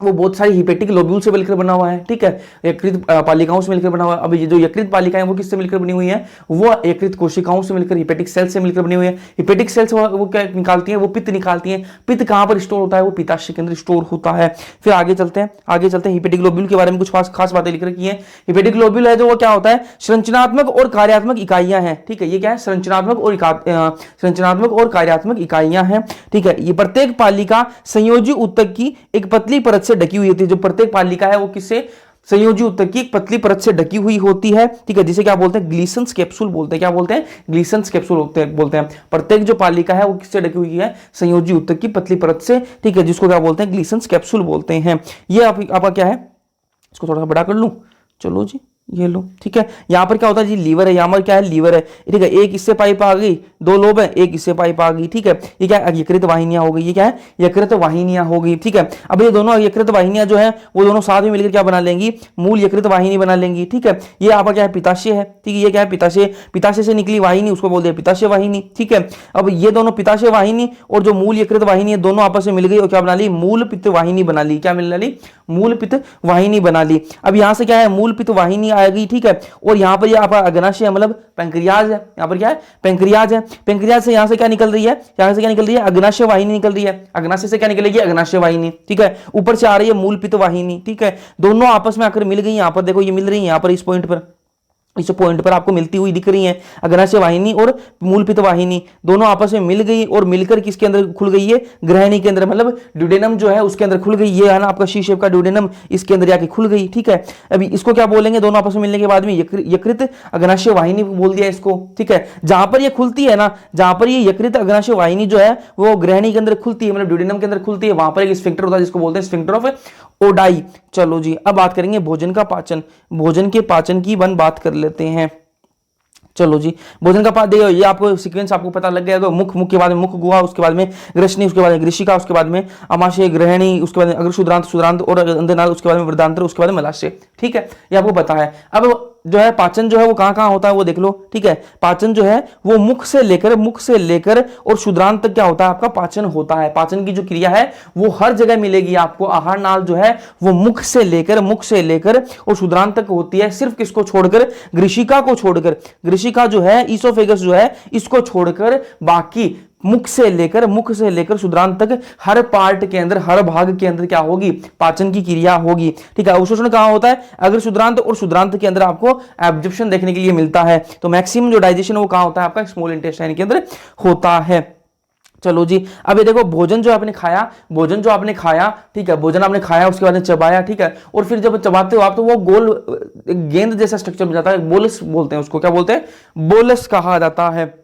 वो बहुत सारी हिपेटिक लोब्यूल से मिलकर बना हुआ है, ठीक है। यकृत पालिकाओं से मिलकर बना हुआ है। अब ये जो यकृत पालिकाएं वो किससे मिलकर बनी हुई है, वो यकृत कोशिकाओं से मिलकर, हिपेटिक सेल से मिलकर बनी हुई है। हिपेटिक सेल्स वो क्या निकालती हैं, वो पित्त निकालती हैं। पित्त कहां पर स्टोर होता है, वो पित्ताशय के अंदर स्टोर होता है। फिर आगे चलते हैं हिपेटिक लोब्यूल के बारे में कुछ खास बातें लिख रखी हैं। हिपेटिक लोब्यूल है जो वो क्या होता है, संरचनात्मक और कार्यात्मक इकाइयां हैं, ठीक है। ये क्या है, संरचनात्मक और कार्यात्मक इकाइयां हैं, ठीक है। ये प्रत्येक पालिका संयोजी ऊतक की एक पतली परत से ढकी हुई होती है। जो प्रत्येक पालिका है वो किससे, संयोजी ऊतक की एक पतली परत से ढकी हुई होती है, ठीक है, जिसे क्या बोलते हैं, ग्लीसन्स कैप्सूल बोलते हैं। क्या बोलते हैं, ग्लीसन्स कैप्सूल बोलते हैं। प्रत्येक जो पालिका है वो किससे ढकी हुई है, संयोजी ऊतक की पतली परत से, ठीक है, जिसको क्या बोलते हैं, ग्लीसन्स कैप्सूल बोलते हैं। ये आपका क्या है, इसको थोड़ा सा बड़ा कर लूं, चलो जी, ये लो, ठीक है। यहाँ पर क्या होता है जी, लीवर है, यहाँ पर क्या है, लीवर है, ठीक है। एक इससे पाइप आ गई, दो लोब है, एक इससे पाइप आ गई, ठीक है। ये क्या है, यकृत वाहिनियां हो गई, ये क्या है, यकृत वाहिनियां हो गई, ठीक है। अब ये दोनों यकृत वाहिनियां जो है वो दोनों साथ में मिलकर क्या बना लेंगी, मूल यकृत वाहिनी बना लेंगी, ठीक है। ये आपका क्या है, पिताशय है, ठीक है। ये क्या है, पिताशय, पिताशय से निकली वाहिनी उसको बोलते हैं पिताशय वाहिनी, ठीक है। अब ये दोनों पिताशय वाहिनी और जो मूल यकृत वाहिनी है दोनों आपस में मिल गई और क्या बना ली, मूल पित्त वाहिनी बना ली। क्या मिलना ली, मूल पित्त वाहिनी बना ली। अब यहां से क्या है, मूल पित्त वाहिनी आएगी, ठीक है। और यहाँ पर ये आपका अग्नाशय है, मतलब पेंक्रियाज है, यहाँ पर क्या है, पेंक्रियाज है। पेंक्रियाज से यहाँ से क्या निकल रही है, यहाँ से क्या निकल रही है, अग्नाशय वाहिनी निकल रही है। अग्नाशय से क्या निकलेगी, अग्नाशय वाहिनी, ठीक है। ऊपर से आ रही है मूल पित्त वाहिनी, ठीक है। दोनों आपस में आकर मिल गई, यहाँ पर देखो ये मिल रही है, यहाँ पर इस पॉइंट पर, इस पॉइंट पर आपको मिलती हुई दिख रही है। अग्नाशय वाहिनी और मूलपित्त वाहिनी दोनों आपस में मिल गई और मिलकर किसके अंदर खुल गई है, ग्रहणी के अंदर, मतलब ड्यूडेनम जो है उसके अंदर खुल गई। ये है ना आपका शी शेप का ड्यूडेनम, इसके अंदर जाके खुल गई, ठीक है। अभी इसको क्या बोलेंगे, दोनों आपस में मिलने के बाद में यकृत अग्नाशय वाहिनी बोल दिया इसको, ठीक है। जहां पर ये खुलती है ना, जहां पर ये यकृत अग्नाशय वाहिनी जो है वो ग्रहणी के अंदर खुलती है, मतलब ड्यूडेनम के अंदर खुलती है, वहां पर एक स्फिंक्टर होता है जिसको बोलते हैं स्फिंक्टर ऑफ ओडाई। चलो जी, अब बात करेंगे भोजन का पाचन, भोजन के पाचन की बात कर लेते हैं। चलो जी, भोजन का देखो, ये आपको सीक्वेंस आपको पता लग गया तो मुख, मुख के बाद में मुख गुहा, उसके बाद में ग्रसनी, उसके बाद में ग्रीशिका, उसके बाद में अमाशय, ग्रहणी, उसके बाद में अग्र शुद्रांत, शुद्रांत और अंधनाल, उसके बाद में वृद्धांत्र, उसके बाद में मलाशय, ठीक है। ये आपको पता है। अब जो है पाचन जो है वो कहां कहां होता है वो देख लो, ठीक है। पाचन जो है वो मुख से लेकर और शुद्रांत तक क्या होता है, आपका पाचन होता है। पाचन की जो क्रिया है वो हर जगह मिलेगी आपको। आहार नाल जो है वो मुख से लेकर और शुद्रांत तक होती है, सिर्फ किसको छोड़कर, ग्रीशिका को छोड़कर। ग्रीशिका जो है, ईसोफेगस जो है, इसको छोड़कर बाकी मुख से लेकर शुद्रांत तक हर पार्ट के अंदर, हर भाग के अंदर क्या होगी, पाचन की क्रिया होगी, ठीक है। अवशोषण कहां होता है, अगर शुद्रांत और शुद्रांत के अंदर आपको एब्जॉर्प्शन देखने के लिए मिलता है। तो मैक्सिमम जो डाइजेशन है वो कहां होता है, आपका स्मॉल इंटेस्टाइन के अंदर होता है। चलो जी, अब ये देखो भोजन जो आपने खाया, ठीक है, भोजन आपने खाया, उसके बाद चबाया, ठीक है। और फिर जब चबाते हो आप तो वो गोल गेंद जैसा स्ट्रक्चर बन जाता है, बोलस बोलते हैं उसको, क्या बोलते हैं, बोलस कहा जाता है।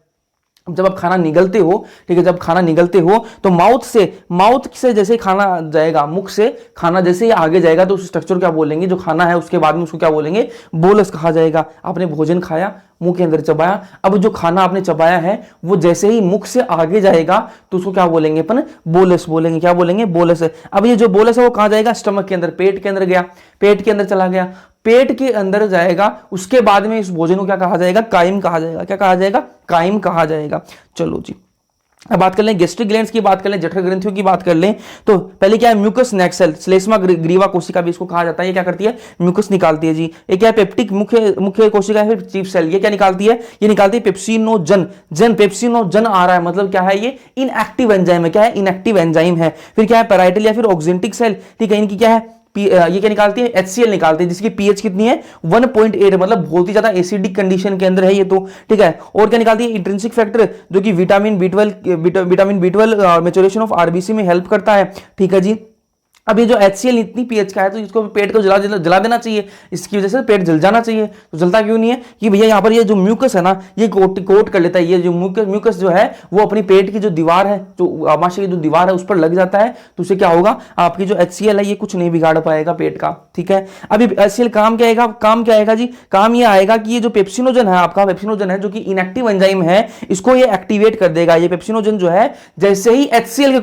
जब आप खाना निगलते हो, ठीक है, जब खाना निगलते हो तो माउथ से जैसे खाना जाएगा, मुख से खाना जैसे ही आगे जाएगा तो उस स्ट्रक्चर क्या बोलेंगे, जो खाना है उसके बाद में उसको क्या बोलेंगे, बोलस कहा जाएगा। आपने भोजन खाया, मुंह के अंदर चबाया, अब जो खाना आपने चबाया है वो जैसे ही मुख से आगे जाएगा तो उसको क्या बोलेंगे अपन, बोलस बोलेंगे। क्या बोलेंगे, बोलस। अब ये जो बोलस है वो कहां जाएगा, स्टमक के अंदर, पेट के अंदर गया, पेट के अंदर चला गया, पेट के अंदर जाएगा। उसके बाद में इस भोजन को क्या कहा जाएगा, काइम कहा जाएगा। क्या कहा जाएगा, काइम कहा जाएगा। चलो जी, अब बात कर लें गैस्ट्रिक ग्लैंड्स की, बात कर लें जठर ग्रंथियों की बात कर लें। तो पहले क्या है, म्यूकस नेक्सेल, श्लेष्मा ग्रीवा कोशिका भी इसको कहा जाता है। ये क्या करती है, म्यूकस निकालती है जी। ये क्या है, पेप्टिक मुख्य कोशिका है, फिर चीफ सेल। ये क्या निकालती है, ये निकालती है पेप्सिनोजन। पेप्सिनोजन आ रहा है, मतलब क्या है, ये इनएक्टिव एंजाइम है। क्या है, इनएक्टिव एंजाइम है। फिर क्या है, पैराइटल या फिर ऑक्जेंटिक सेल, ठीक है। इनकी क्या है, ये क्या निकालती है, HCl निकालती है, जिसकी पीएच कितनी है, 1.8, मतलब बहुत ही ज्यादा एसिडिक कंडीशन के अंदर है ये तो, ठीक है। और क्या निकालती है, इंट्रिंसिक फैक्टर, जो कि vitamin B12 maturation of RBC में हेल्प करता है, ठीक है जी। अब ये जो HCl इतनी पीएच का है तो इसको पेट को जला देना चाहिए, इसकी वजह से पेट जल जाना चाहिए। तो जलता क्यों नहीं है, कि भैया यहाँ पर ये जो म्यूकस है ना, ये कोट कर लेता है। ये जो म्यूकस जो है वो अपनी पेट की जो दीवार है, जो आमाशय की जो दीवार है उस पर लग जाता है, तो उससे क्या होगा, आपकी जो HCl है ये कुछ नहीं बिगाड़ पाएगा पेट का, ठीक है। अभी HCl काम क्या आएगा जी, काम ये आएगा कि ये जो पेप्सिनोजन है, आपका पेप्सिनोजन है जो कि इनएक्टिव एंजाइम है, इसको ये एक्टिवेट कर देगा। ये पेप्सिनोजन जो है जैसे ही HCl के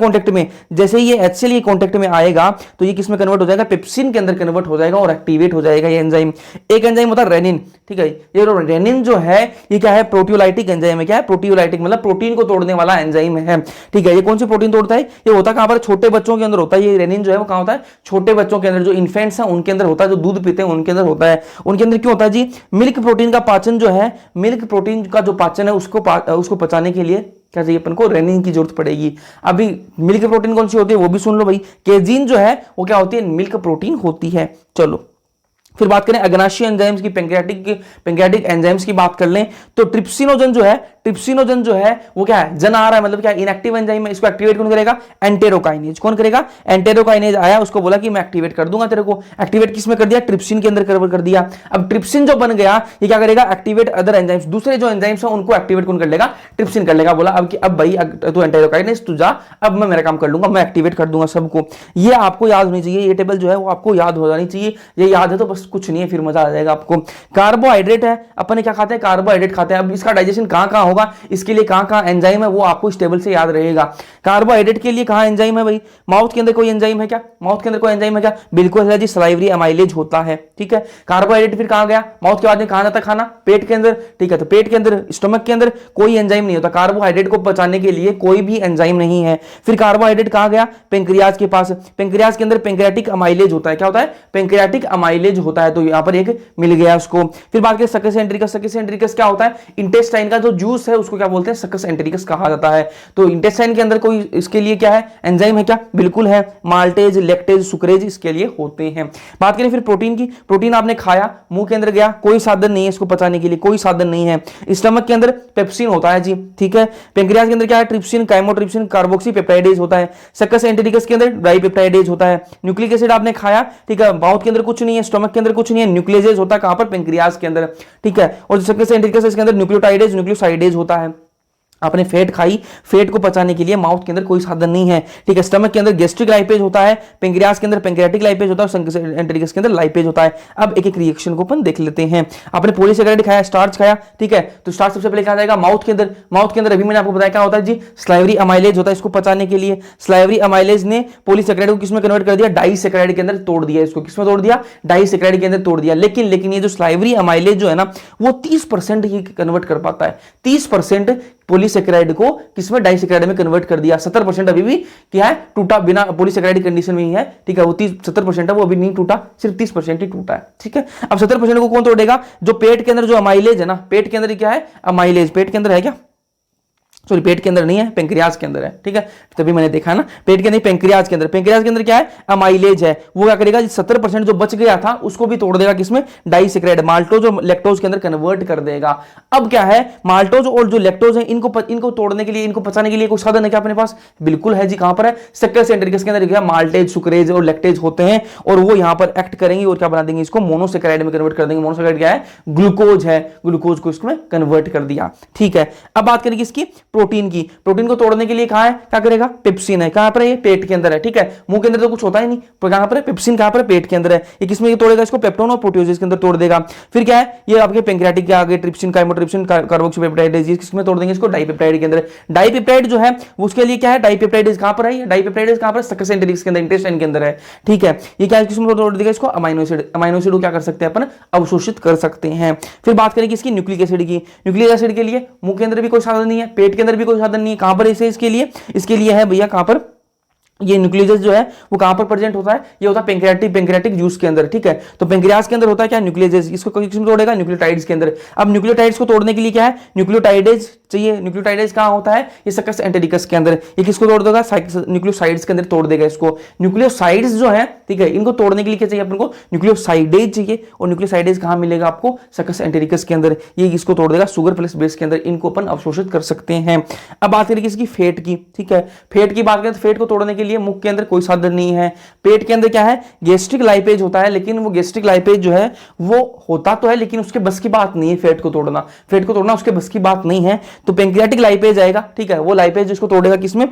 कॉन्टेक्ट में आएगा तो ये किस में कन्वर्ट हो जाएगा, पेप्सिन के अंदर कन्वर्ट हो जाएगा और एक्टिवेट हो जाएगा ये एंजाइम। एक एंजाइम होता है रेनिन, ठीक है। ये रेनिन जो है ये क्या है, प्रोटियोलाइटिक एंजाइम है। क्या है, प्रोटियोलाइटिक, मतलब प्रोटीन को तोड़ने वाला एंजाइम है, ठीक है। ये कौन सी प्रोटीन तोड़ता है, ये होता कहां पर, छोटे बच्चों के अंदर होता है। ये रेनिन जो है वो कहां होता है, छोटे बच्चों के अंदर, जो इन्फेंट्स हैं उनके अंदर होता है, जो दूध पीते हैं उनके अंदर होता है। उनके अंदर क्यों होता है जी, मिल्क प्रोटीन का पाचन जो है, मिल्क प्रोटीन का जो पाचन है उसको पचाने के लिए क्या चाहिए अपन को, रेनिन की जरूरत पड़ेगी। अभी मिल्क प्रोटीन कौन सी होती है वो भी सुन लो भाई, केजीन जो है वो क्या होती है, मिल्क प्रोटीन होती है। चलो फिर बात करें अग्नाशय एंजाइम्स की, पैंक्रियाटिक एंजाइम्स की बात कर लें तो ट्रिप्सिनोजन जो है, ट्रिप्सिनोजन जो है वो क्या है, जन आ रहा है, मतलब क्या इनएक्टिव एंजाइम है, इसको एक्टिवेट कौन करेगा, एंटेरोकाइनेज। कौन करेगा, एंटेरोकाइनेज आया, उसको बोला कि मैं एक्टिवेट कर दूंगा तेरे को। एक्टिवेट किस में कर दिया, ट्रिप्सिन के अंदर कर दिया। अब ट्रिप्सिन जो बन गया ये क्या करेगा, एक्टिवेट अदर एंजाइम्स, दूसरे जो एंजाइम्स हैं उनको एक्टिवेट कौन कर लेगा, ट्रिप्सिन कर लेगा। बोला अब भाई तू एंटेरोकाइनेज तू जा, अब मैं मेरा काम कर लूंगा, मैं एक्टिवेट कर दूंगा सबको। ये आपको याद होनी चाहिए, ये टेबल जो है वो आपको याद हो जानी चाहिए। ये याद है तो बस कुछ नहीं है, फिर मजा आ जाएगा आपको। कार्बोहाइड्रेट है, अपन क्या खाते हैं, कार्बोहाइड्रेट खाते हैं। अब इसका डाइजेशन कहां कहां होगा, इसके लिए कहां कहां एंजाइम है वो आपको इस टेबल से याद रहेगा। कार्बोहाइड्रेट के लिए कहां एंजाइम है भाई, माउथ के अंदर कोई एंजाइम है क्या, माउथ के अंदर कोई एंजाइम है क्या, बिल्कुल है जी, सलाइवरी अमाइलेज होता है। ठीक है, कार्बोहाइड्रेट फिर कहां गया, माउथ के बाद में कहां जाता है खाना, पेट के अंदर। ठीक है, तो पेट के अंदर, स्टमक के अंदर कोई एंजाइम नहीं होता, कार्बोहाइड्रेट को पचाने के लिए कोई भी एंजाइम नहीं है। फिर कार्बोहाइड्रेट कहां गया, पेंक्रियाज के पास। पेंक्रियाज के अंदर पेंक्रियाटिक अमाइलेज होता है, क्या होता है, पेंक्रियाटिक अमाइलेज होता है, तो यहां पर एक मिल गया उसको। फिर बात करें सक्कस एंटेरिकस, सक्कस एंटेरिकस क्या होता है, इंटेस्टाइन का जो जूस है उसको क्या बोलते हैं, सक्कस एंटेरिकस कहा जाता है। तो इंटेस्टाइन के अंदर कोई इसके लिए क्या है, एंजाइम है क्या, बिल्कुल है, माल्टेज, लैक्टेज, सुक्रेज इसके लिए होते हैं। बात करें फिर प्रोटीन की, प्रोटीन आपने खाया, मुंह के अंदर गया, कोई साधन नहीं है इसको पचाने के लिए, कोई साधन नहीं है। स्टमक के अंदर पेप्सिन होता है जी, ठीक है। पेंक्रियाज के अंदर क्या है, ट्रिप्सिन, काइमोट्रिप्सिन, कार्बोक्सी पेप्टाइडेज होता है। सक्कस एंटेरिकस के अंदर डाइपेप्टाइडेज होता है। न्यूक्लिक एसिड आपने खाया, ठीक है, माउथ के अंदर कुछ नहीं है, स्टमक के अंदर कुछ नहीं है, न्यूक्लियेजेज होता है कहां पर, पेंक्रियाज के अंदर। ठीक है, और सक्कस एंटेरिकस इसके अंदर न्यूक्लियोटाइडेज, न्यूक्लियोसाइडेज होता है। आपने फैट खाई, फैट को पचाने के लिए माउथ के अंदर कोई साधन नहीं है। ठीक है, स्टमक के अंदर गैस्ट्रिक लाइपेज होता है, पेंक्रियाज के अंदर पेंक्रियाटिक लाइपेज होता है, सक्कस एंटेरिकस के अंदर लाइपेज होता है। अब एक एक रिएक्शन को अपन देख लेते हैं। आपने पॉलीसेकेराइड खाया, स्टार्च खाया, ठीक है, तो स्टार्च सबसे पहले क्या जाएगा, माउथ के अंदर। माउथ के अंदर अभी मैंने आपको बताया क्या होता है जी, स्लाइवरी अमाइलेज होता है, इसको पचाने के लिए। स्लाइवरी अमाइलेज ने पॉलीसेकेराइड को किसमें कन्वर्ट कर दिया, डाइसेकेराइड के अंदर तोड़ दिया, इसको किसमें तोड़ दिया, डाइसेकेराइड के अंदर तोड़ दिया। लेकिन ये जो स्लाइवरी अमाइलेज जो है ना, वो 30% ही कन्वर्ट कर पाता है। 30% पॉलीसेकेराइड को किसमें, डाइसेकेराइड में कन्वर्ट कर दिया। 70% अभी भी क्या है, टूटा, बिना पॉलीसेकेराइड कंडीशन में ही है। ठीक है, वो 70% है, वो अभी नहीं टूटा, सिर्फ 30% ही टूटा है। ठीक है, अब 70% को कौन तोड़ेगा, जो पेट के अंदर जो अमाइलेज है ना, पेट के अंदर क्या है, अमाइलेज पेट के अंदर है क्या, सॉरी पेट के अंदर नहीं है, पेंक्रियाज के अंदर है। ठीक है, तभी मैंने देखा ना, पेट के अंदर, पेंक्रियाज के अंदर। पेंक्रियाज के अंदर क्या है, अमाइलेज है, वो क्या करेगा, 70% जो बच गया था उसको भी तोड़ देगा, किसमें, डाइसेकेराइड, माल्टोज और लैक्टोज के अंदर कन्वर्ट कर देगा। अब क्या है, माल्टोज और जो लैक्टोज है, इनको तोड़ने के लिए, इनको पचाने के लिए कोई साधन है क्या अपने पास, बिल्कुल है जी, कहां पर है, सक्कस एंटेरिकस के अंदर क्या, माल्टेज, सुक्रेज और लैक्टेज होते हैं, और वो यहां पर एक्ट करेंगे और क्या बना देंगे, इसको मोनोसेकेराइड में कन्वर्ट कर देंगे। मोनोसेकेराइड क्या है, ग्लूकोज है, ग्लूकोज को इसमें कन्वर्ट कर दिया। ठीक है, अब बात करेंगे इसकी प्रोटीन की। प्रोटीन को तोड़ने के लिए कहां है, क्या करेगा, पेप्सिन है, कहां पर है, ये पेट के अंदर है। ठीक है, मुंह के अंदर तो कुछ होता ही नहीं, तो कहां पर है, पेप्सिन कहां पर है, पेट के अंदर है। ये किसमें ये तोड़ेगा, इसको पेप्टोन और प्रोटियोजेस के अंदर तोड़ देगा। फिर क्या है, ये आपके पेंक्रियाटिक के आगे ट्रिप्सिन, काइमोट्रिप्सिन, कार्बोक्सीपेप्टाइडेज, किसमें तोड़ देंगे, इसको डाइपेप्टाइड के अंदर। डाइपेप्टाइड जो है उसके लिए क्या है, डाइपेप्टाइडेज कहां पर है, डाइपेप्टाइडेज कहां पर, सक्कस एंटेरिकस के अंदर, इंटेस्टाइन के अंदर है। ठीक है, ये क्या है, किसमें तोड़ देगा, इसको अमाइनो एसिड। अमाइनो एसिड को क्या कर सकते हैं अपन, अवशोषित कर सकते हैं। फिर बात करेंगे इसकी न्यूक्लिक एसिड की। न्यूक्लिक एसिड के लिए मुंह के अंदर भी कोई साधन नहीं है, पेट के अंदर भी कोई साधन नहीं है, कहां पर इसे, इसके लिए है भैया, कहां पर, ये न्यूक्लियस जो है वो कहां पर प्रेजेंट होता है, ये होता है पेंक्रियाटिक जूस के अंदर। ठीक है, तो पेंक्रियाज के अंदर होता है क्या, न्यूक्लियस, इसको किसमें तोड़ेगा, न्यूक्लियोटाइड्स के अंदर। अब न्यूक्लियोटाइड्स को तोड़ने के लिए क्या है, न्यूक्लियोटाइडेज चाहिए। न्यूक्लियोटाइडेज कहां होता है, ये सक्कस एंटेरिकस के अंदर। ये किसको तोड़ देगा, न्यूक्लियोसाइड्स के अंदर तोड़ देगा इसको। न्यूक्लियोसाइड्स जो है, ठीक है, इनको तोड़ने के लिए क्या चाहिए अपन को, न्यूक्लियोसाइडेज चाहिए, और न्यूक्लियोसाइडेज कहां मिलेगा आपको, सक्कस एंटेरिकस के अंदर। ये इसको तोड़ देगा शुगर प्लस बेस के अंदर, इनको अपन अवशोषित कर सकते हैं। अब बात करेंगे इसकी फैट की। ठीक है, फैट की बात करें तो फैट को तोड़ने के लिए मुख के अंदर कोई साधन नहीं है। पेट के अंदर क्या है, गैस्ट्रिक लाइपेज होता है, लेकिन वो गैस्ट्रिक लाइपेज जो है वो होता तो है, लेकिन उसके बस की बात नहीं है फैट को तोड़ना। फैट को तोड़ना उसके बस की बात नहीं है, तो पेंक्रियाटिक लाइपेज आएगा। ठीक है, वो लाइपेज जिसको तोड़ेगा, किसमें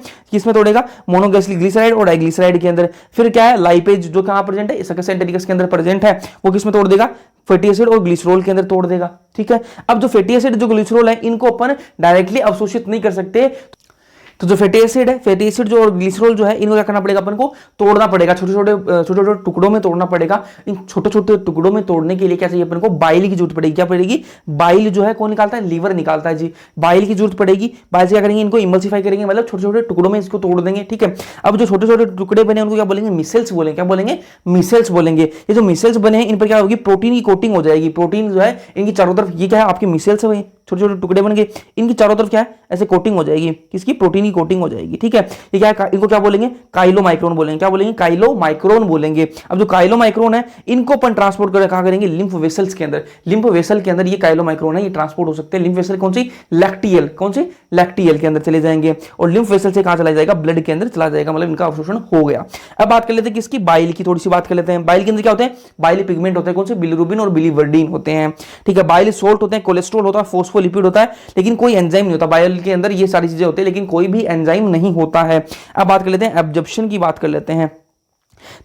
तोड़ेगा, मोनोग्लिसराइड और डाइग्लिसराइड के अंदर। फिर क्या है, लाइपेज जो कहां प्रेजेंट है, सक्कस एंटेरिकस के अंदर प्रेजेंट है, वो किसमें तोड़ देगा, फैटी एसिड और ग्लिसरॉल के अंदर तोड़ देगा। ठीक है, अब जो फैटी एसिड, जो ग्लिसरॉल है, इनको अपन डायरेक्टली अवशोषित नहीं कर सकते, तो जो फैटी एसिड है, फैटी एसिड जो और ग्लिसरॉल जो है, इनको क्या करना पड़ेगा, अपन को तोड़ना पड़ेगा, छोटे छोटे टुकड़ों में तोड़ना पड़ेगा। इन छोटे छोटे टुकड़ों में तोड़ने के लिए क्या चाहिए अपन को, बाइल की जरूरत पड़ेगी। क्या पड़ेगी, बाइल जो है कौन निकालता है, लीवर निकालता है जी। बाइल की जरूरत पड़ेगी। बाइल से क्या करेंगे, इनको इमल्सिफाई करेंगे, मतलब छोटे छोटे टुकड़ों में इसको तोड़ देंगे। ठीक है, अब जो छोटे छोटे टुकड़े बने उनको क्या बोलेंगे, मिसेल्स बोलेंगे। क्या बोलेंगे, मिसेल्स बोलेंगे। ये जो मिसेल्स बने हैं, इन पर क्या होगी, प्रोटीन की कोटिंग हो जाएगी। प्रोटीन जो है इनकी चारों तरफ, ये क्या है, आपकी मिसेल्स है, छोटे छोटे टुकड़े बन गए, इनकी चारों तरफ क्या है ऐसे कोटिंग हो जाएगी, किसकी, प्रोटीन की कोटिंग हो जाएगी, ठीक है। ये क्या है, इनको क्या बोलेंगे, काइलोमाइक्रोन बोलेंगे, क्या बोलेंगे, काइलोमाइक्रोन बोलेंगे। अब जो काइलोमाइक्रोन है इनको अपन ट्रांसपोर्ट कर कहां करेंगे, लिम्फ वेसल्स के अंदर, लिम्फ वेसल के अंदर ये काइलोमाइक्रोन है, ये ट्रांसपोर्ट हो सकते हैं। लिम्फ वेसल कौन सी, लैक्टियल, कौन सी, लैक्टियल के अंदर चले जाएंगे, और लिम्फ वेसल से कहां चला जाएगा, ब्लड के अंदर चला जाएगा, मतलब इनका अवशोषण हो गया। अब बात कर लेते हैं किसकी, बाइल की, थोड़ी सी बात कर लेते हैं। बाइल के अंदर क्या होते हैं, बाइल पिगमेंट होते हैं, कौन से, बिलिरुबिन और बिलीवर्डिन होते हैं, ठीक है। बाइल सोल्ट होते हैं, कोलेस्ट्रॉल होता है, फोस्फोलिपिड होता है, लेकिन कोई एंजाइम नहीं होता बाइल के अंदर, ये सारी चीजें होती है लेकिन कोई भी एंजाइम नहीं होता है। अब बात कर लेते हैं एब्जॉर्प्शन की, बात कर लेते हैं।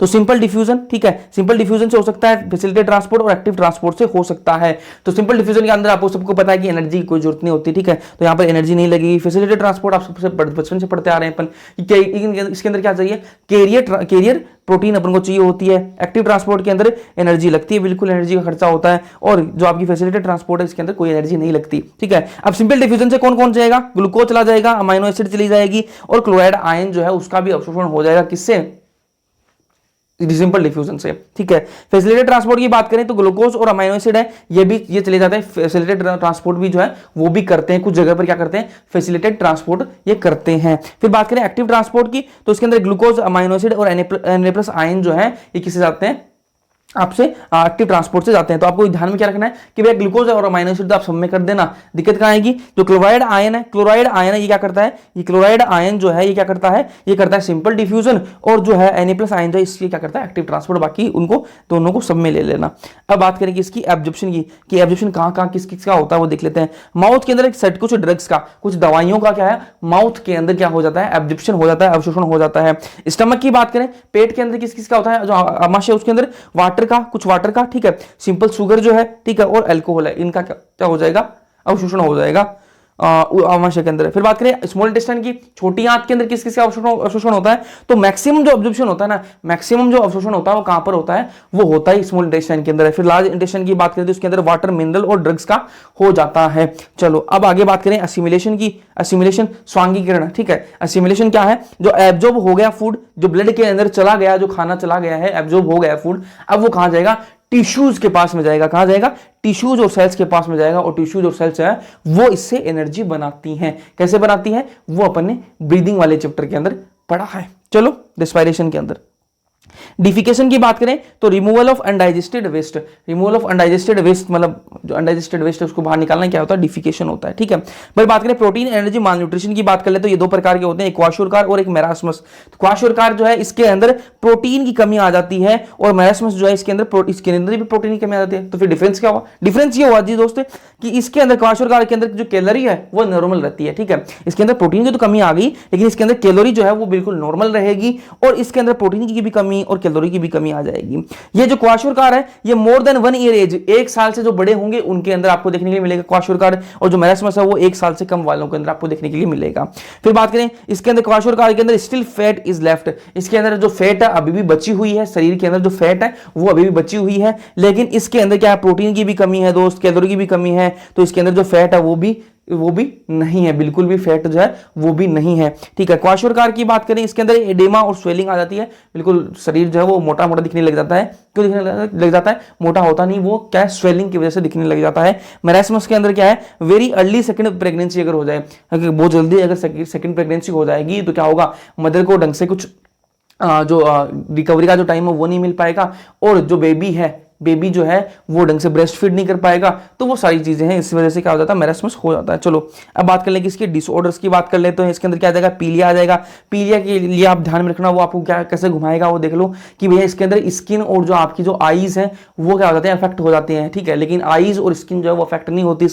तो सिंपल डिफ्यूजन, ठीक है, सिंपल डिफ्यूजन से हो सकता है, फैसिलिटेटेड ट्रांसपोर्ट और एक्टिव ट्रांसपोर्ट से हो सकता है। तो सिंपल डिफ्यूजन के अंदर आपको सबको पता है कि एनर्जी की कोई जरूरत नहीं होती, ठीक है, तो यहां पर एनर्जी नहीं लगेगी। फैसिलिटेटेड ट्रांसपोर्ट आप सबसे बचपन से पढ़ते आ रहे हैं अपन, इसके अंदर क्या चाहिए, कैरियर प्रोटीन अपन को चाहिए होती है। एक्टिव ट्रांसपोर्ट के अंदर एनर्जी लगती है, बिल्कुल एनर्जी का खर्चा होता है, और जो आपकी फैसिलिटेटेड ट्रांसपोर्ट है इसके अंदर कोई एनर्जी नहीं लगती, ठीक है। अब सिंपल डिफ्यूजन से कौन कौन जाएगा, ग्लूकोज चला जाएगा, अमाइनो एसिड चली जाएगी, और क्लोराइड आयन जो है उसका भी अवशोषण हो जाएगा, किससे, सिंपल डिफ्यूजन से, ठीक है। फैसिलिटेटेड ट्रांसपोर्ट की बात करें तो ग्लूकोज और अमाइनो एसिड है, ये चले जाते हैं। फैसिलिटेटेड ट्रांसपोर्ट भी जो है वो भी करते हैं, कुछ जगह पर क्या करते हैं, फैसिलिटेटेड ट्रांसपोर्ट ये करते हैं। फिर बात करें एक्टिव ट्रांसपोर्ट की, तो इसके अंदर ग्लूकोज, अमाइनो एसिड और Na+ आयन जो है ये किससे जाते हैं, आपसे एक्टिव ट्रांसपोर्ट से जाते हैं। तो आपको ध्यान में क्या रखना है कि भैया ग्लूकोज और अमाइनो एसिड तो आप सब में कर देना, दिक्कत कहां आएगी, जो क्लोराइड आयन है ये क्या करता है, ये क्लोराइड आयन जो है ये क्या करता है, ये करता है सिंपल डिफ्यूजन, और जो है Na+ आयन जो है इसलिए क्या करता है, एक्टिव ट्रांसपोर्ट। बाकी उनको दोनों को सब में ले लेना। अब बात करेंगे इसकी एब्जॉर्प्शन की, कि एब्जॉर्प्शन कहां किस किस का होता है वो देख लेते हैं। माउथ के अंदर एक सेट कुछ ड्रग्स का, कुछ दवाइयों का क्या है, माउथ के अंदर क्या हो जाता है, एब्जॉर्प्शन हो जाता है, अवशोषण हो जाता है। स्टमक की बात करें, पेट के अंदर किस किस का होता है, जो आमाशय उसके अंदर कुछ वाटर का, ठीक है, सिंपल शुगर जो है, ठीक है, और अल्कोहल है, इनका क्या हो जाएगा, अवशोषण हो जाएगा आमाशय के अंदर। फिर बात करें स्मॉल इंटेस्टाइन की, छोटी आंत के अंदर किस किस का अवशोषण होता है, तो मैक्सिमम जो अब्जॉर्प्शन होता है ना, मैक्सिमम जो अवशोषण होता है वो कहां पर होता है, वो होता है स्मॉल इंटेस्टाइन के अंदर है। फिर लार्ज इंटेस्टाइन की बात करें तो उसके अंदर वाटर, मिनरल और ड्रग्स का हो जाता है। चलो अब आगे बात करें असिमिलेशन की। असिमिलेशन स्वांगीकरण, ठीक है, असिमिलेशन क्या है, जो एब्जॉर्ब हो गया फूड, जो ब्लड के अंदर चला गया, जो खाना चला गया है, एब्जॉर्ब हो गया फूड, अब वो कहां जाएगा, टिश्यूज के पास में जाएगा, कहां जाएगा, टिश्यूज और सेल्स के पास में जाएगा, और टिश्यूज और सेल्स है वो इससे एनर्जी बनाती हैं। कैसे बनाती हैं, वो अपन ने ब्रीदिंग वाले चैप्टर के अंदर पढ़ा है। चलो रेस्पिरेशन के अंदर डिफिकेशन की बात करें तो removal of undigested waste, removal of undigested waste मतलब जो अनडाइजेस्टेड वेस्ट है उसको बाहर निकालना क्या होता है, डिफिकेशन होता है, ठीक है। फिर बात करें प्रोटीन एनर्जी माल न्यूट्रिशन की बात कर ले तो ये दो प्रकार के होते हैं, एक क्वाशोरकार और एक मेरास्मस। तो क्वाशोरकार जो है इसके अंदर प्रोटीन की कमी आ जाती है, और मेरास्मस जो है इसके अंदर भी प्रोटीन की कमी आ जाती है। तो फिर डिफरेंस क्या हुआ, डिफरेंस ये हुआ जी दोस्त कि इसके अंदर क्वाशोरकार के अंदर जो कैलोरी है वो नॉर्मल रहती है, ठीक है, इसके अंदर प्रोटीन की तो कमी आ गई लेकिन इसके अंदर कैलोरी जो है वो बिल्कुल नॉर्मल रहेगी, और इसके अंदर प्रोटीन की भी कमी और कैलोरी की भी कमी आ जाएगी। ये जो क्वाशोरकार है ये मोर देन 1 ईयर एज, 1 साल से जो बड़े होंगे उनके अंदर आपको देखने के लिए मिलेगा क्वाशोरकार, और जो मेरास्मस है वो 1 साल से कम वालों के अंदर आपको देखने के लिए मिलेगा। फिर बात करें इसके अंदर क्वाशोरकार के अंदर स्टिल फैट इज लेफ्ट, इसके अंदर जो फैट है अभी भी बची हुई है, शरीर के अंदर जो फैट है वो अभी भी बची हुई है, लेकिन इसके अंदर क्या है, प्रोटीन की भी कमी है दोस्त, कैलोरी की भी कमी है, तो इसके अंदर जो फैट है वो भी नहीं है, बिल्कुल भी फैट जो है वो भी नहीं है, ठीक है। क्वाशोरकार की बात करें इसके अंदर एडेमा और स्वेलिंग आ जाती है, बिल्कुल शरीर जो है वो मोटा मोटा दिखने लग जाता है। क्यों दिखने लग जाता है, मोटा होता नहीं, वो क्या है, स्वेलिंग की वजह से दिखने लग जाता है। मेरास्मस के अंदर क्या है, वेरी अर्ली सेकंड प्रेगनेंसी अगर हो जाए, अगर बहुत जल्दी अगर सेकंड प्रेगनेंसी हो जाएगी तो क्या होगा, मदर को ढंग से कुछ जो रिकवरी का जो टाइम है वो नहीं मिल पाएगा, और जो बेबी जो है वो ढंग से ब्रेस्ट फीड नहीं कर पाएगा, तो वो सारी चीजें हैं, इस वजह से क्या हो जाता है, मेरास्मस हो जाता है। चलो अब बात कर लेंगे इसके डिसऑर्डर्स की बात कर लेते हैं। इसके अंदर क्या आ जाएगा, पीलिया आ जाएगा। पीलिया के लिए आप ध्यान में रखना, वो आपको क्या कैसे घुमाएगा वो देख लो कि भैया इसके अंदर स्किन और जो आपकी जो आईज है वो क्या हो जाते हैं, अफेक्ट हो जाते हैं, ठीक है, लेकिन आईज और स्किन जो है वो अफेक्ट नहीं होती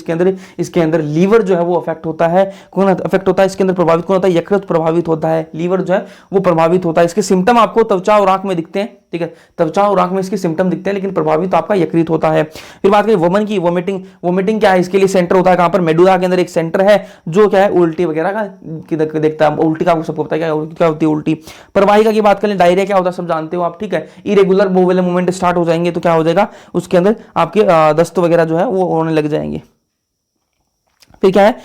इसके अंदर लीवर जो है वो अफेक्ट होता है। कौन अफेक्ट होता है इसके अंदर, प्रभावित कौन होता है, यकृत प्रभावित होता है, लीवर जो है वो प्रभावित होता है। इसके सिम्टम आपको त्वचा और आंख में दिखते हैं, ठीक है, त्वचा और आंख में इसके सिम्टम दिखते हैं, लेकिन प्रभावित तो आपका यकृत होता है। फिर बात करें वुमन की, वोमिटिंग क्या है, इसके लिए सेंटर होता है कहां पर, मेडुला के अंदर एक सेंटर है जो क्या है उल्टी वगैरह का देखता है, उल्टी का सबको पता है क्या होती है उल्टी। प्रवाहिका की बात करें, डायरिया क्या होता है सब जानते हो आप, ठीक है। इरेगुलर बोवेल मूवमेंट स्टार्ट हो जाएंगे तो क्या हो जाएगा, उसके अंदर आपके दस्त वगैरह जो है वो होने लग जाएंगे। फिर क्या है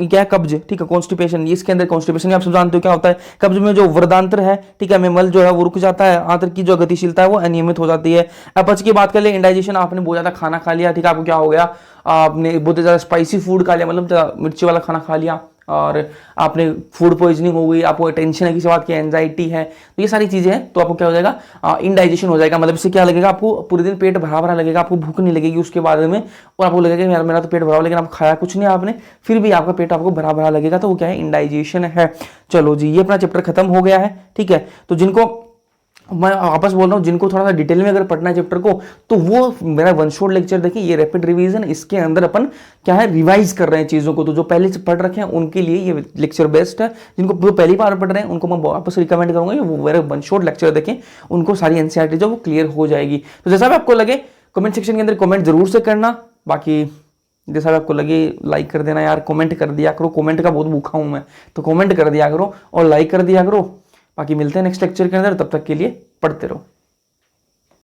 क्या है कब्ज, ठीक है, कॉन्स्टिपेशन, इसके अंदर कॉन्स्टिपेशन आप सब जानते हो क्या होता है। कब्ज में जो वृदांत्र है, ठीक है, में मल जो है वो रुक जाता है, आंत्र की जो गतिशीलता है वो अनियमित हो जाती है। अपच की बात कर ले, इंडाइजेशन, आपने बहुत ज्यादा खाना खा लिया, ठीक है, आपको क्या हो गया, आपने बहुत ज्यादा स्पाइसी फूड खा लिया, मतलब मिर्ची वाला खाना खा लिया, और आपने फूड पॉइजनिंग हो गई, आपको टेंशन है किसी बात की, एंजाइटी है, तो ये सारी चीजें हैं, तो आपको क्या हो जाएगा, इंडाइजेशन हो जाएगा। मतलब इससे क्या लगेगा, आपको पूरे दिन पेट भरा भरा लगेगा, आपको भूख नहीं लगेगी उसके बाद में, और आपको लगेगा यार मेरा तो पेट भरा हुआ, लेकिन आप खाया कुछ नहीं आपने, फिर भी आपका पेट आपको भरा भरा लगेगा, तो वो क्या है, इंडाइजेशन है। चलो जी, ये अपना चैप्टर खत्म हो गया है, ठीक है। तो जिनको मैं वापस बोल रहा हूँ, जिनको थोड़ा सा डिटेल में अगर पढ़ना है चैप्टर को, तो वो मेरा वन शॉट लेक्चर देखिए, ये रैपिड रिवीजन, इसके अंदर अपन क्या है, रिवाइज कर रहे हैं चीजों को, तो जो पहले से पढ़ रखे हैं उनके लिए ये लेक्चर बेस्ट है। जिनको जो पहली बार पढ़ रहे हैं उनको मैं वापस रिकमेंड करूंगा वो मेरा वन शॉट लेक्चर देखें, उनको सारी एनसीईआरटी जो वो क्लियर हो जाएगी। तो जैसा भी आपको लगे कमेंट सेक्शन के अंदर कमेंट जरूर से करना, बाकी जैसा भी आपको लगे लाइक कर देना यार, कमेंट कर दिया करो, कमेंट का बहुत भूखा हूं मैं, तो कमेंट कर दिया करो और लाइक कर दिया करो। बाकी मिलते हैं नेक्स्ट लेक्चर के अंदर, तब तक के लिए पढ़ते रहो।